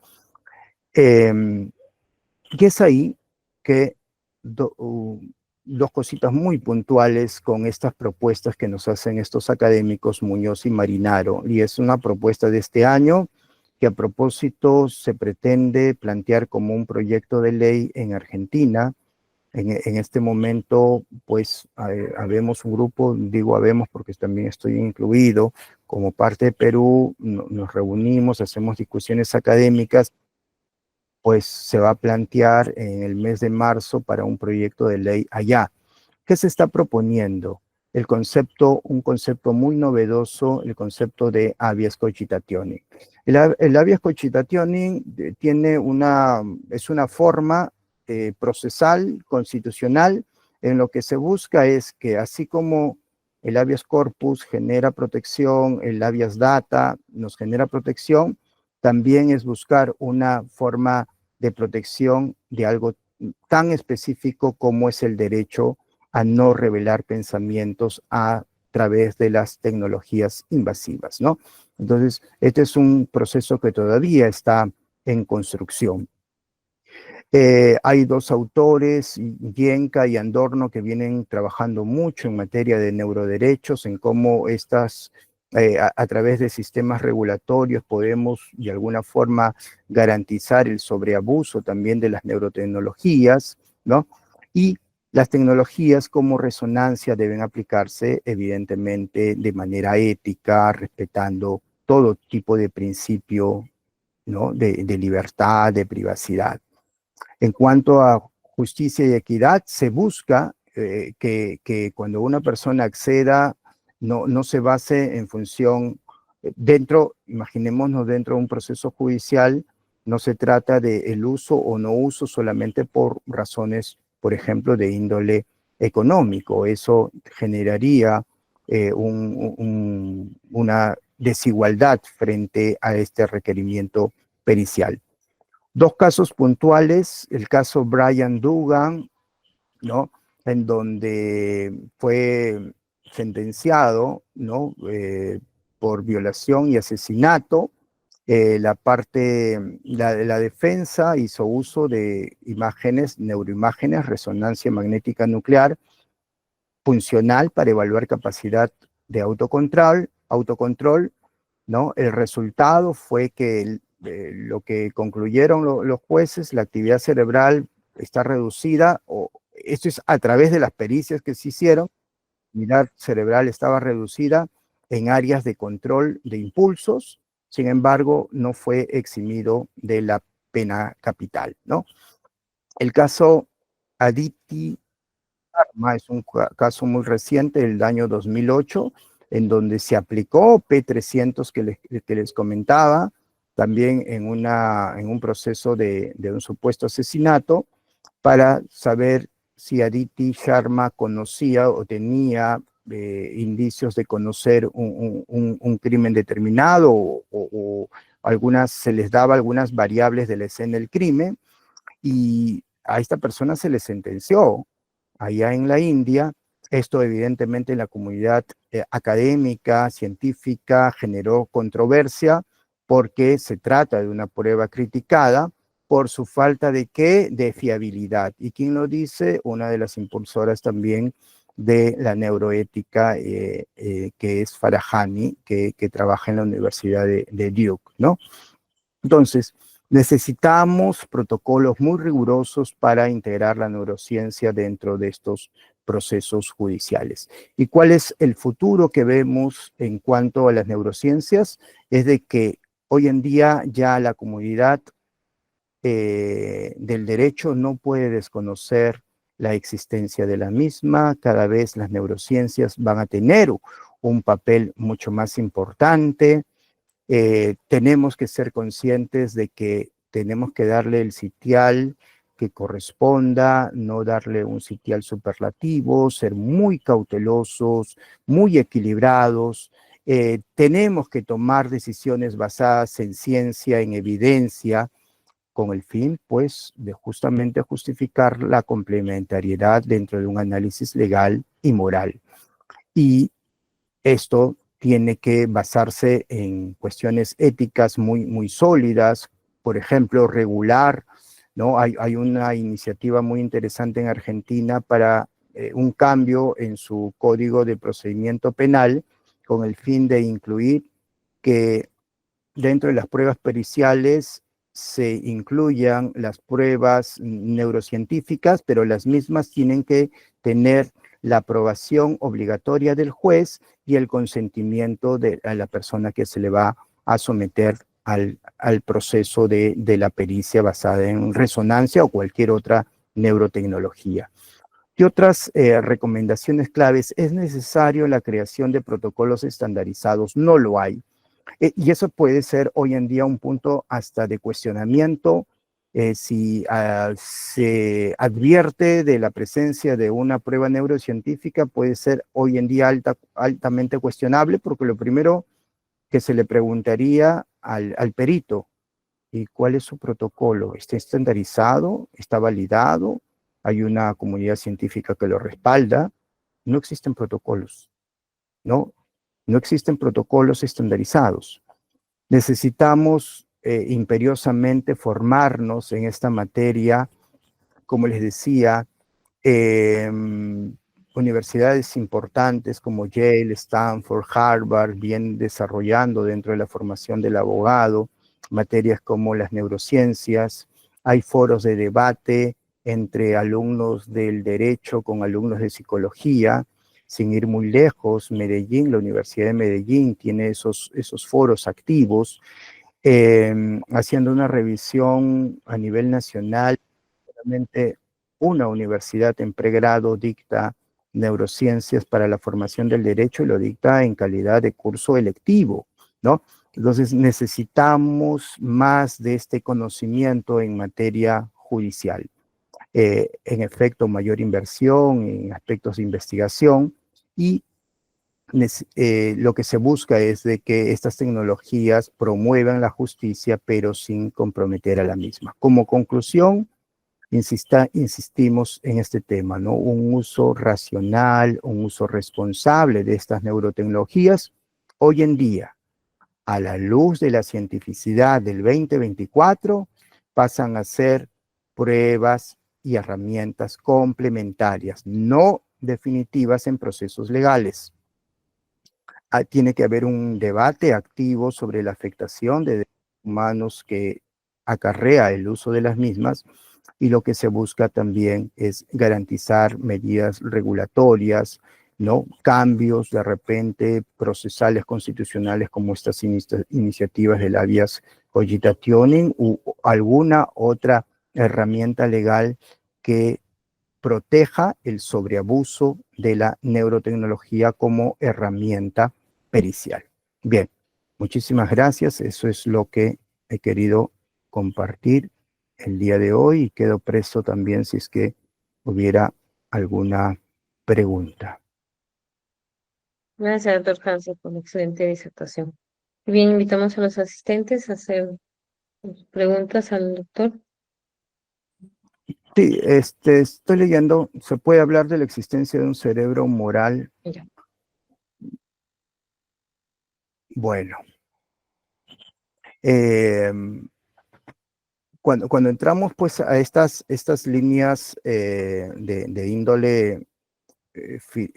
[SPEAKER 1] Y es ahí que dos cositas muy puntuales con estas propuestas que nos hacen estos académicos Muñoz y Marinaro, y es una propuesta de este año que a propósito se pretende plantear como un proyecto de ley en Argentina. En este momento, pues, habemos un grupo, digo habemos porque también estoy incluido, como parte de Perú, nos reunimos, hacemos discusiones académicas, pues se va a plantear en el mes de marzo para un proyecto de ley allá. ¿Qué se está proponiendo? Un concepto muy novedoso, el concepto de habeas cogitationis. El habeas cogitationis es una forma procesal, constitucional, en lo que se busca es que así como el habeas corpus genera protección, el habeas data nos genera protección, también es buscar una forma de protección de algo tan específico como es el derecho a no revelar pensamientos a través de las tecnologías invasivas, ¿no? Entonces, este es un proceso que todavía está en construcción. Hay dos autores, Yenka y Andorno, que vienen trabajando mucho en materia de neuroderechos, en cómo estas a través de sistemas regulatorios podemos de alguna forma garantizar el sobreabuso también de las neurotecnologías, ¿no? Y las tecnologías como resonancia deben aplicarse evidentemente de manera ética, respetando todo tipo de principio, ¿no? De libertad, de privacidad. En cuanto a justicia y equidad, se busca que cuando una persona acceda no se base en función, imaginémonos dentro de un proceso judicial, no se trata de el uso o no uso solamente por razones, por ejemplo, de índole económico. Eso generaría una desigualdad frente a este requerimiento pericial. Dos casos puntuales, el caso Brian Dugan, ¿no? En donde fue sentenciado, ¿no? Por violación y asesinato. La defensa hizo uso de imágenes, neuroimágenes, resonancia magnética nuclear, funcional para evaluar capacidad de autocontrol, ¿no? El resultado fue que lo que concluyeron los jueces, la actividad cerebral está reducida, o esto es a través de las pericias que se hicieron, la actividad cerebral estaba reducida en áreas de control de impulsos, sin embargo, no fue eximido de la pena capital, ¿no? El caso Aditi es un caso muy reciente, del año 2008, en donde se aplicó P300 que les comentaba, también en un proceso de un supuesto asesinato, para saber si Aditi Sharma conocía o tenía indicios de conocer un crimen determinado o se les daba algunas variables de la escena del crimen, y a esta persona se le sentenció allá en la India. Esto evidentemente en la comunidad académica, científica, generó controversia porque se trata de una prueba criticada por su falta de ¿qué? De fiabilidad. ¿Y quién lo dice? Una de las impulsoras también de la neuroética, que es Farahani, que trabaja en la Universidad de Duke, ¿no? Entonces, necesitamos protocolos muy rigurosos para integrar la neurociencia dentro de estos procesos judiciales. ¿Y cuál es el futuro que vemos en cuanto a las neurociencias? Es de que hoy en día ya la comunidad del derecho no puede desconocer la existencia de la misma. Cada vez las neurociencias van a tener un papel mucho más importante. Tenemos que ser conscientes de que tenemos que darle el sitial que corresponda, no darle un sitial superlativo, ser muy cautelosos, muy equilibrados. Tenemos que tomar decisiones basadas en ciencia, en evidencia, con el fin, pues, de justamente justificar la complementariedad dentro de un análisis legal y moral. Y esto tiene que basarse en cuestiones éticas muy sólidas, por ejemplo, regular, ¿no? Hay una iniciativa muy interesante en Argentina para un cambio en su código de procedimiento penal con el fin de incluir que dentro de las pruebas periciales se incluyan las pruebas neurocientíficas, pero las mismas tienen que tener la aprobación obligatoria del juez y el consentimiento de a la persona que se le va a someter al proceso de la pericia basada en resonancia o cualquier otra neurotecnología. ¿Qué otras recomendaciones claves? Es necesario la creación de protocolos estandarizados. No lo hay. Y eso puede ser hoy en día un punto hasta de cuestionamiento. Si se advierte de la presencia de una prueba neurocientífica, puede ser hoy en día altamente cuestionable, porque lo primero que se le preguntaría al perito, ¿y cuál es su protocolo? ¿Está estandarizado? ¿Está validado? ¿Hay una comunidad científica que lo respalda? No existen protocolos, ¿no? No existen protocolos estandarizados. Necesitamos imperiosamente formarnos en esta materia, como les decía, universidades importantes como Yale, Stanford, Harvard, vienen desarrollando dentro de la formación del abogado materias como las neurociencias. Hay foros de debate entre alumnos del derecho con alumnos de psicología. Sin ir muy lejos, Medellín, la Universidad de Medellín tiene esos foros activos, haciendo una revisión a nivel nacional. Realmente una universidad en pregrado dicta neurociencias para la formación del derecho y lo dicta en calidad de curso electivo, ¿no? Entonces necesitamos más de este conocimiento en materia judicial. En efecto, mayor inversión en aspectos de investigación y lo que se busca es de que estas tecnologías promuevan la justicia, pero sin comprometer a la misma. Como conclusión, insistimos en este tema, ¿no? Un uso racional, un uso responsable de estas neurotecnologías. Hoy en día, a la luz de la cientificidad del 2024, pasan a ser pruebas y herramientas complementarias, no definitivas en procesos legales. Tiene que haber un debate activo sobre la afectación de derechos humanos que acarrea el uso de las mismas, y lo que se busca también es garantizar medidas regulatorias, ¿no? Cambios de repente procesales constitucionales como estas iniciativas del habeas cogitationem u alguna otra herramienta legal que proteja el sobreabuso de la neurotecnología como herramienta pericial. Bien, muchísimas gracias. Eso es lo que he querido compartir el día de hoy y quedo presto también si es que hubiera alguna pregunta.
[SPEAKER 2] Gracias, doctor Hansen, por la excelente disertación. Bien, invitamos a los asistentes a hacer preguntas al doctor.
[SPEAKER 1] Sí, estoy leyendo, se puede hablar de la existencia de un cerebro moral.
[SPEAKER 2] Ya.
[SPEAKER 1] Bueno, cuando entramos pues a estas líneas de índole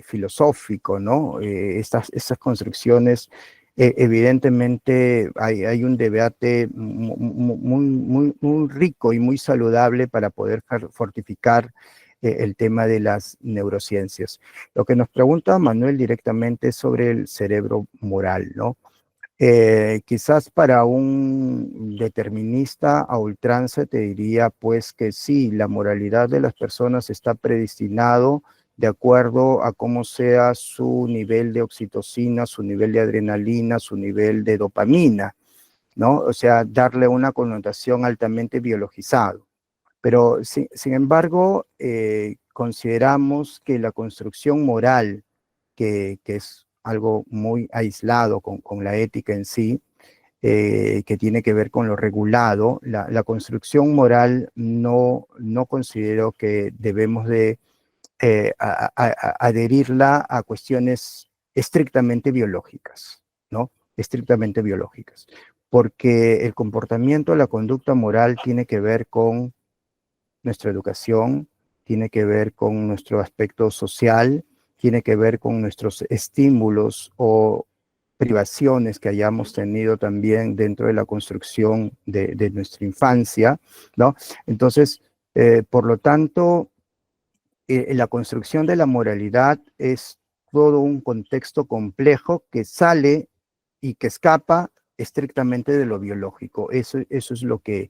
[SPEAKER 1] filosófico, ¿no? Estas construcciones, evidentemente hay un debate muy rico y muy saludable para poder fortificar el tema de las neurociencias. Lo que nos pregunta Manuel directamente es sobre el cerebro moral, ¿no? Quizás para un determinista a ultranza te diría pues que sí, la moralidad de las personas está predestinado de acuerdo a cómo sea su nivel de oxitocina, su nivel de adrenalina, su nivel de dopamina, ¿no? O sea, darle una connotación altamente biologizado. Pero sin embargo, consideramos que la construcción moral, que es algo muy aislado con la ética en sí, que tiene que ver con lo regulado, la construcción moral no considero que debemos de adherirla a cuestiones estrictamente biológicas, ¿no? Estrictamente biológicas. Porque el comportamiento, la conducta moral tiene que ver con nuestra educación, tiene que ver con nuestro aspecto social, tiene que ver con nuestros estímulos o privaciones que hayamos tenido también dentro de la construcción de nuestra infancia, ¿no? Entonces, por lo tanto, la construcción de la moralidad es todo un contexto complejo que sale y que escapa estrictamente de lo biológico. Eso es lo que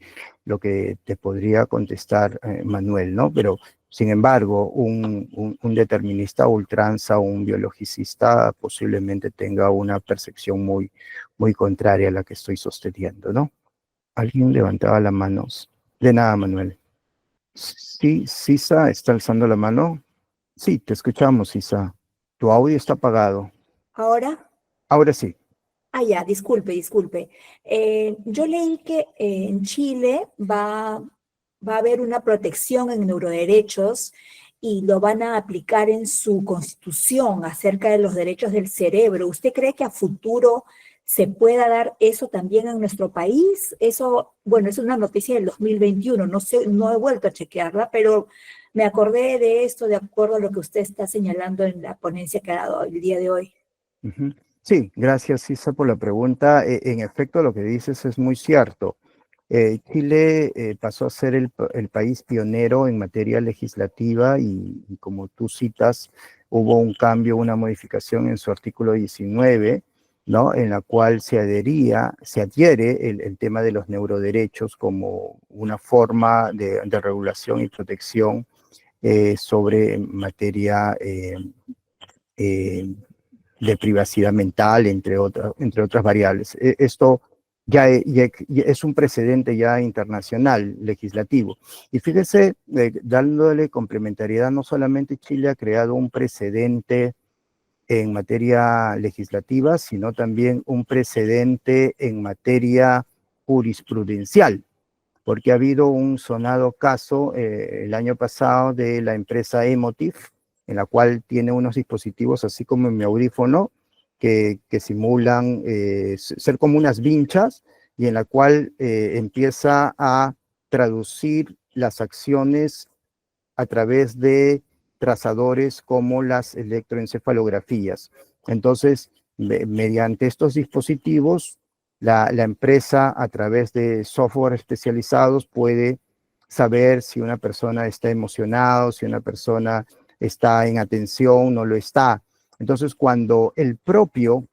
[SPEAKER 1] te podría contestar, Manuel, ¿no? Pero, sin embargo, un determinista a ultranza o un biologicista posiblemente tenga una percepción muy contraria a la que estoy sosteniendo, ¿no? ¿Alguien levantaba la mano? De nada, Manuel. Sí, Sisa está alzando la mano. Sí, te escuchamos, Sisa. Tu audio está apagado.
[SPEAKER 3] Ahora,
[SPEAKER 1] Ahora sí.
[SPEAKER 3] ya, disculpe. Yo leí que en Chile va a haber una protección en neuroderechos y lo van a aplicar en su constitución acerca de los derechos del cerebro. ¿Usted cree que a futuro se pueda dar eso también en nuestro país? Eso, bueno, es una noticia del 2021, no sé, no he vuelto a chequearla, pero me acordé de esto de acuerdo a lo que usted está señalando en la ponencia que ha dado el día de hoy.
[SPEAKER 1] Ujú. Sí, gracias, Isa, por la pregunta. En efecto, lo que dices es muy cierto. Chile pasó a ser el país pionero en materia legislativa y como tú citas, hubo un cambio, una modificación en su artículo 19, ¿no? En la cual se adhiere el tema de los neuroderechos como una forma de regulación y protección sobre materia eh, de privacidad mental, entre otras variables. Esto ya es un precedente ya internacional, legislativo. Y fíjese, dándole complementariedad, no solamente Chile ha creado un precedente en materia legislativa, sino también un precedente en materia jurisprudencial, porque ha habido un sonado caso el año pasado de la empresa Emotif, en la cual tiene unos dispositivos, así como en mi audífono, que simulan ser como unas vinchas y en la cual empieza a traducir las acciones a través de trazadores como las electroencefalografías. Entonces, mediante estos dispositivos, la empresa a través de software especializados puede saber si una persona está emocionada, si una persona está en atención, no lo está. Entonces, cuando el propio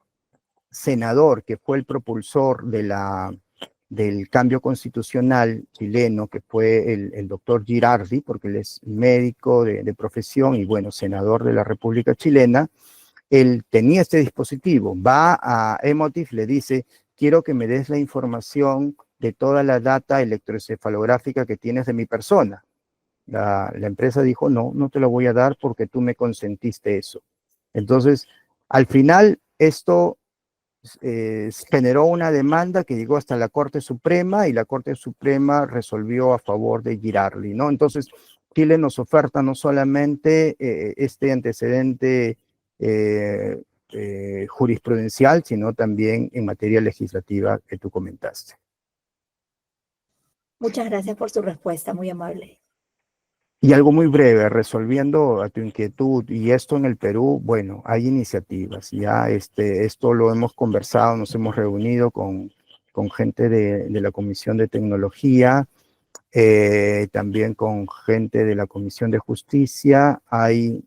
[SPEAKER 1] senador, que fue el propulsor del cambio constitucional chileno, que fue el doctor Girardi, porque él es médico de profesión y, bueno, senador de la República Chilena, él tenía este dispositivo, va a Emotif, le dice, quiero que me des la información de toda la data electroencefalográfica que tienes de mi persona. La empresa dijo, no, no te lo voy a dar porque tú me consentiste eso. Entonces, al final, esto generó una demanda que llegó hasta la Corte Suprema y la Corte Suprema resolvió a favor de Girardi, ¿no? Entonces, Chile nos oferta no solamente este antecedente jurisprudencial, sino también en materia legislativa que tú comentaste.
[SPEAKER 3] Muchas gracias por su respuesta, muy amable.
[SPEAKER 1] Y algo muy breve, resolviendo a tu inquietud, y esto en el Perú, bueno, hay iniciativas, ya esto lo hemos conversado, nos hemos reunido con gente de la Comisión de Tecnología, también con gente de la Comisión de Justicia, hay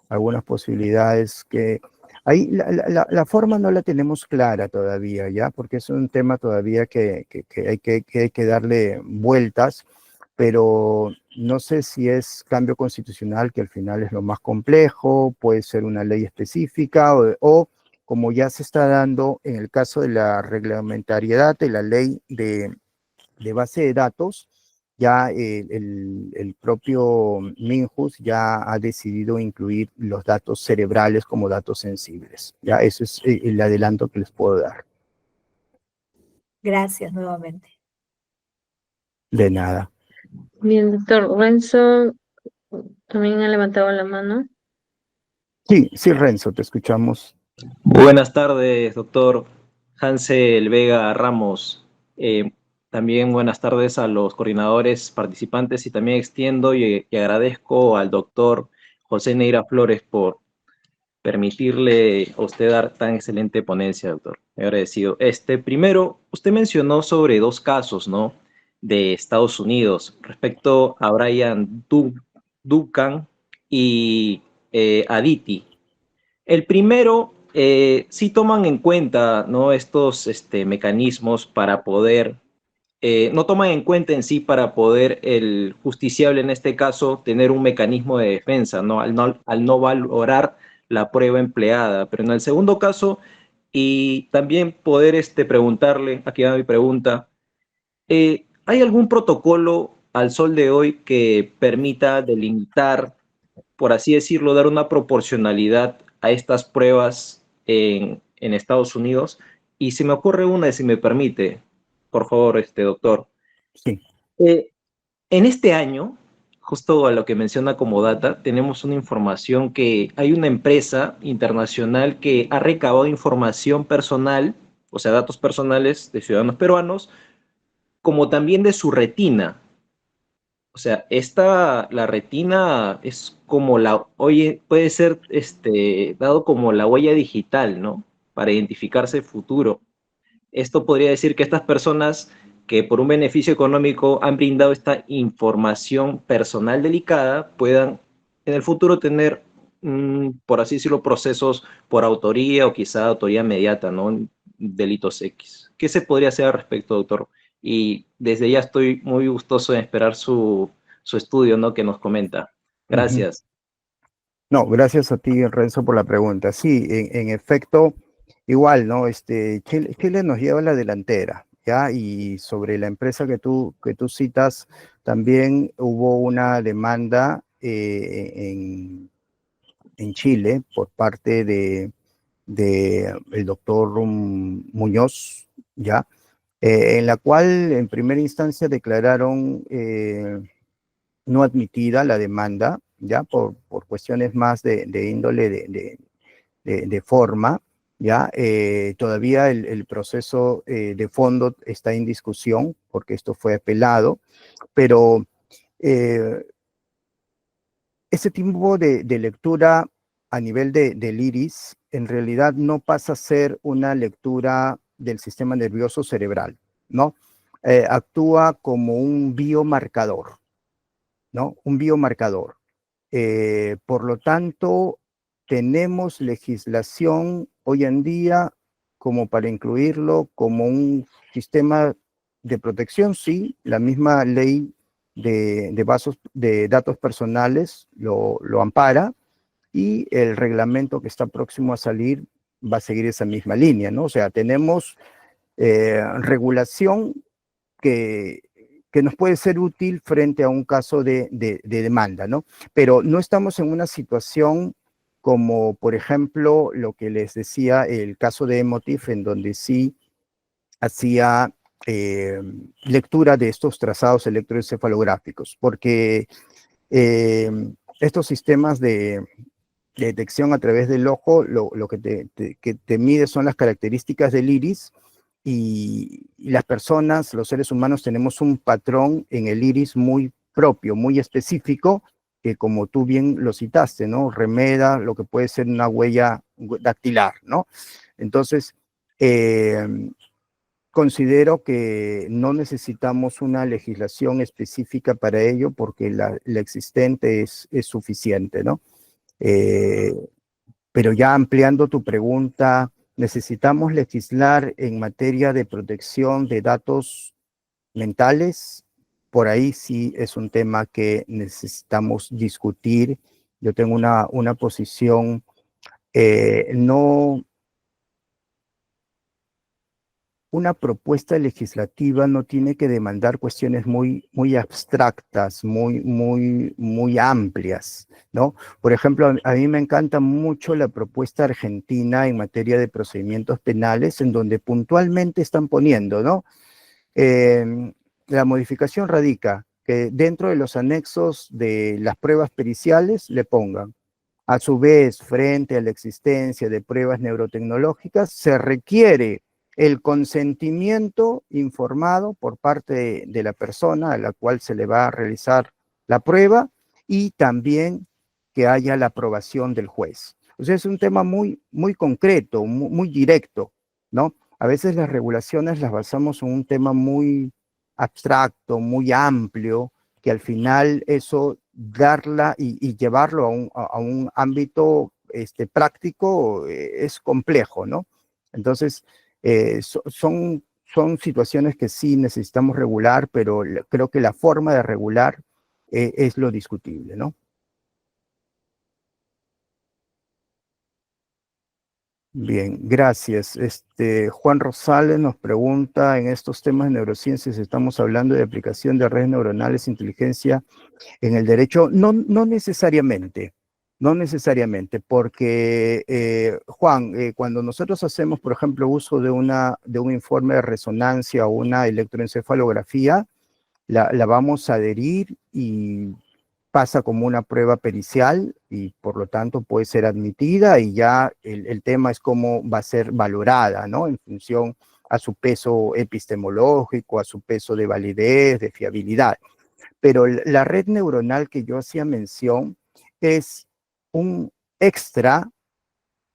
[SPEAKER 1] algunas posibilidades que... Ahí la forma no la tenemos clara todavía, ¿ya? Porque es un tema todavía que hay que darle vueltas, pero no sé si es cambio constitucional, que al final es lo más complejo, puede ser una ley específica o como ya se está dando en el caso de la reglamentariedad de la ley de base de datos, ya el propio Minjus ya ha decidido incluir los datos cerebrales como datos sensibles. Ya eso es el adelanto que les puedo dar.
[SPEAKER 3] Gracias nuevamente.
[SPEAKER 1] De nada.
[SPEAKER 2] Bien, doctor Renzo también ha levantado la mano.
[SPEAKER 1] Sí, sí, Renzo, te escuchamos.
[SPEAKER 4] Buenas tardes, doctor Hansel Vega Ramos. También buenas tardes a los coordinadores participantes y también extiendo y agradezco al doctor José Neira Flores por permitirle a usted dar tan excelente ponencia, doctor. Me agradecido. Primero, usted mencionó sobre dos casos, ¿no? De Estados Unidos respecto a Brian Duncan y Aditi. El primero, sí toman en cuenta, ¿no? Estos mecanismos para poder, no toman en cuenta en sí para poder el justiciable en este caso tener un mecanismo de defensa, ¿no? Al no valorar la prueba empleada. Pero en el segundo caso, y también poder preguntarle, aquí va mi pregunta, ¿hay algún protocolo al sol de hoy que permita delimitar, por así decirlo, dar una proporcionalidad a estas pruebas en Estados Unidos? Y se me ocurre una, si me permite, por favor, doctor.
[SPEAKER 1] Sí.
[SPEAKER 4] En este año, justo a lo que menciona como data, tenemos una información que hay una empresa internacional que ha recabado información personal, o sea, datos personales de ciudadanos peruanos, como también de su retina. O sea, la retina es como puede ser dado como la huella digital, ¿no? Para identificarse el futuro. Esto podría decir que estas personas que por un beneficio económico han brindado esta información personal delicada puedan en el futuro tener, por así decirlo, procesos por autoría o quizá autoría mediata, ¿no? Delitos X. ¿Qué se podría hacer al respecto, doctor? Y desde ya estoy muy gustoso en esperar su estudio, ¿no? Que nos comenta.
[SPEAKER 1] Ujú.
[SPEAKER 4] Gracias.
[SPEAKER 1] No, gracias a ti, Renzo, por la pregunta. Sí, en efecto, igual, ¿no? Chile nos lleva a la delantera, ¿ya? Y sobre la empresa que tú citas, también hubo una demanda en Chile por parte de el doctor Muñoz, ¿ya? En la cual en primera instancia declararon no admitida la demanda, ya por cuestiones más de índole de forma, ya todavía el proceso de fondo está en discusión porque esto fue apelado, pero eh, ese tipo de lectura a nivel del iris en realidad no pasa a ser una lectura del sistema nervioso cerebral, ¿no? Actúa como un biomarcador, ¿no? Un biomarcador. Por lo tanto, tenemos legislación hoy en día como para incluirlo como un sistema de protección, sí, la misma ley de datos personales lo ampara y el reglamento que está próximo a salir va a seguir esa misma línea, ¿no? O sea, tenemos regulación que, que nos puede ser útil frente a un caso de demanda, ¿no? Pero no estamos en una situación como, por ejemplo, lo que les decía, el caso de Emotif, en donde sí hacía lectura de estos trazados electroencefalográficos, porque eh, estos sistemas de detección a través del ojo, lo que que te mide son las características del iris y las personas, los seres humanos, tenemos un patrón en el iris muy propio, muy específico, que como tú bien lo citaste, ¿no? Remeda lo que puede ser una huella dactilar, ¿no? Entonces, eh, considero que no necesitamos una legislación específica para ello porque la existente es suficiente, ¿no? Eh, pero ya ampliando tu pregunta, ¿necesitamos legislar en materia de protección de datos mentales? Por ahí sí es un tema que necesitamos discutir. Yo tengo una posición, no, una propuesta legislativa no tiene que demandar cuestiones muy abstractas, muy amplias, ¿no? Por ejemplo, a mí me encanta mucho la propuesta argentina en materia de procedimientos penales, en donde puntualmente están poniendo, ¿no? La modificación radica que dentro de los anexos de las pruebas periciales le pongan a su vez, frente a la existencia de pruebas neurotecnológicas, se requiere el consentimiento informado por parte de la persona a la cual se le va a realizar la prueba y también que haya la aprobación del juez. O sea, es un tema muy concreto, muy directo, ¿no? A veces las regulaciones las basamos en un tema muy abstracto, muy amplio, que al final eso darla y llevarlo a un ámbito práctico es complejo, ¿no? Entonces, son situaciones que sí necesitamos regular, pero creo que la forma de regular es lo discutible, ¿no? Bien, gracias. Juan Rosales nos pregunta, en estos temas de neurociencias estamos hablando de aplicación de redes neuronales, inteligencia en el derecho, no necesariamente, no necesariamente, porque, Juan, cuando nosotros hacemos, por ejemplo, uso de un informe de resonancia o una electroencefalografía, la vamos a adherir y pasa como una prueba pericial y por lo tanto puede ser admitida y ya el tema es cómo va a ser valorada, ¿no? En función a su peso epistemológico, a su peso de validez, de fiabilidad. Pero la red neuronal que yo hacía mención es un extra,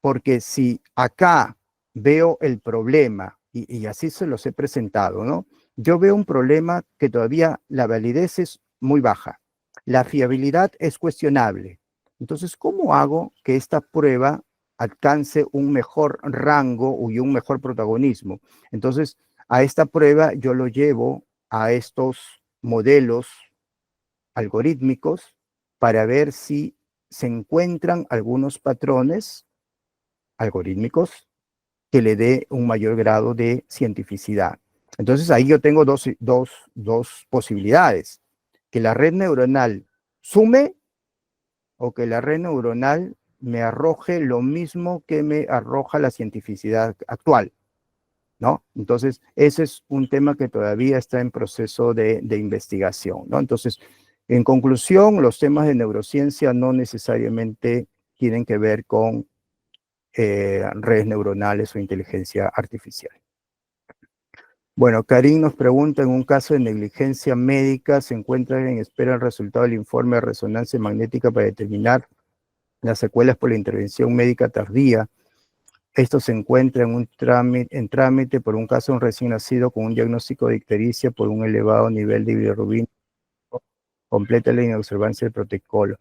[SPEAKER 1] porque si acá veo el problema, y así se los he presentado, ¿no? Yo veo un problema que todavía la validez es muy baja, la fiabilidad es cuestionable. Entonces, ¿cómo hago que esta prueba alcance un mejor rango y un mejor protagonismo? Entonces, a esta prueba yo lo llevo a estos modelos algorítmicos para ver si se encuentran algunos patrones algorítmicos que le dé un mayor grado de cientificidad. Entonces ahí yo tengo dos posibilidades, que la red neuronal sume o que la red neuronal me arroje lo mismo que me arroja la cientificidad actual, ¿no? Entonces, ese es un tema que todavía está en proceso de investigación, ¿no? Entonces, en conclusión, los temas de neurociencia no necesariamente tienen que ver con redes neuronales o inteligencia artificial. Bueno, Karim nos pregunta, en un caso de negligencia médica, ¿se encuentra en espera el resultado del informe de resonancia magnética para determinar las secuelas por la intervención médica tardía? Esto se encuentra en trámite por un caso de un recién nacido con un diagnóstico de ictericia por un elevado nivel de bilirrubina. Completa la inobservancia del protocolo.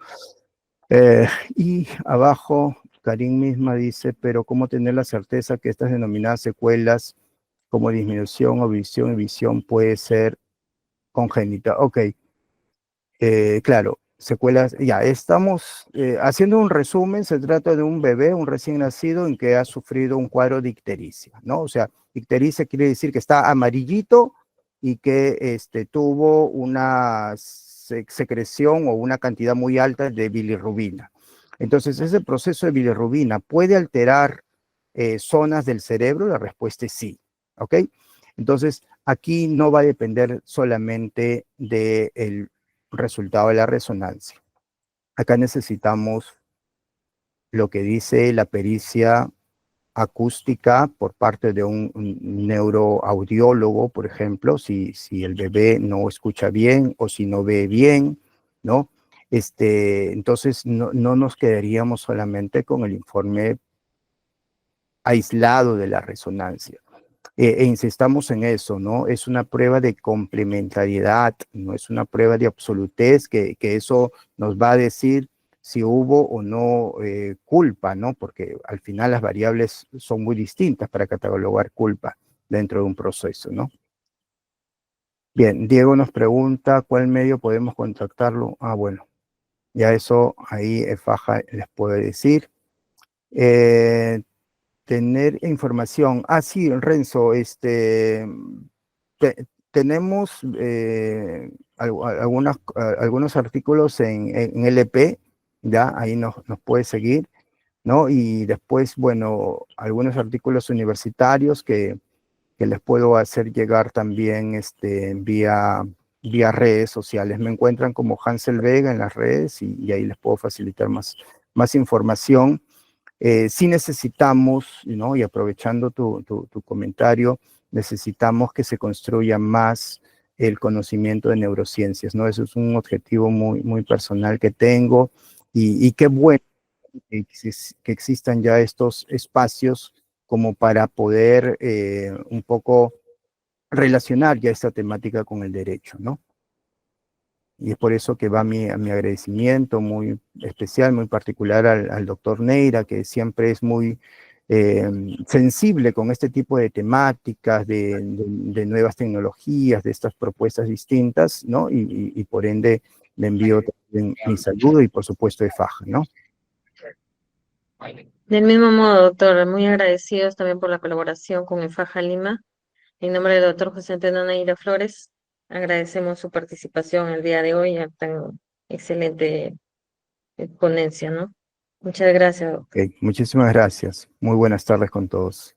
[SPEAKER 1] Y abajo, Karim misma dice, pero ¿cómo tener la certeza que estas denominadas secuelas como disminución o visión y visión puede ser congénita? Ok, claro, secuelas, ya, estamos haciendo un resumen. Se trata de un bebé, un recién nacido, en que ha sufrido un cuadro de ictericia, ¿no? O sea, ictericia quiere decir que está amarillito y que tuvo una secreción o una cantidad muy alta de bilirrubina. Entonces, ¿ese proceso de bilirrubina puede alterar zonas del cerebro? La respuesta es sí, ¿ok? Entonces, aquí no va a depender solamente del resultado de la resonancia. Acá necesitamos lo que dice la pericia acústica por parte de un neuroaudiólogo, por ejemplo, si el bebé no escucha bien o si no ve bien, ¿no? Entonces no nos quedaríamos solamente con el informe aislado de la resonancia. E insistamos en eso, ¿no? Es una prueba de complementariedad, no es una prueba de absolutez, que eso nos va a decir si hubo o no culpa, ¿no? Porque al final las variables son muy distintas para catalogar culpa dentro de un proceso, ¿no? Bien, Diego nos pregunta, ¿cuál medio podemos contactarlo? Ah, bueno, ya eso ahí Faja les puede decir. Tener información. Ah, sí, Renzo, tenemos algunos artículos en LP, ya, ahí nos puede seguir, ¿no? Y después, bueno, algunos artículos universitarios que les puedo hacer llegar también vía redes sociales. Me encuentran como Hansel Vega en las redes y ahí les puedo facilitar más información. Sí necesitamos, ¿no? Y aprovechando tu comentario, necesitamos que se construya más el conocimiento de neurociencias, ¿no? Eso es un objetivo muy personal que tengo y qué bueno que existan ya estos espacios como para poder un poco relacionar ya esta temática con el derecho, ¿no? Y es por eso que va mi agradecimiento muy especial, muy particular al doctor Neira, que siempre es muy sensible con este tipo de temáticas, de nuevas tecnologías, de estas propuestas distintas, ¿no? Y por ende le envío también mi saludo y por supuesto de Faja, ¿no?
[SPEAKER 2] Del mismo modo, doctor, muy agradecidos también por la colaboración con EFAJA Lima. En nombre del doctor José Antonio Neira Flores, agradecemos su participación el día de hoy en tan excelente ponencia, ¿no? Muchas gracias, doctor.
[SPEAKER 1] Ok, muchísimas gracias. Muy buenas tardes con todos.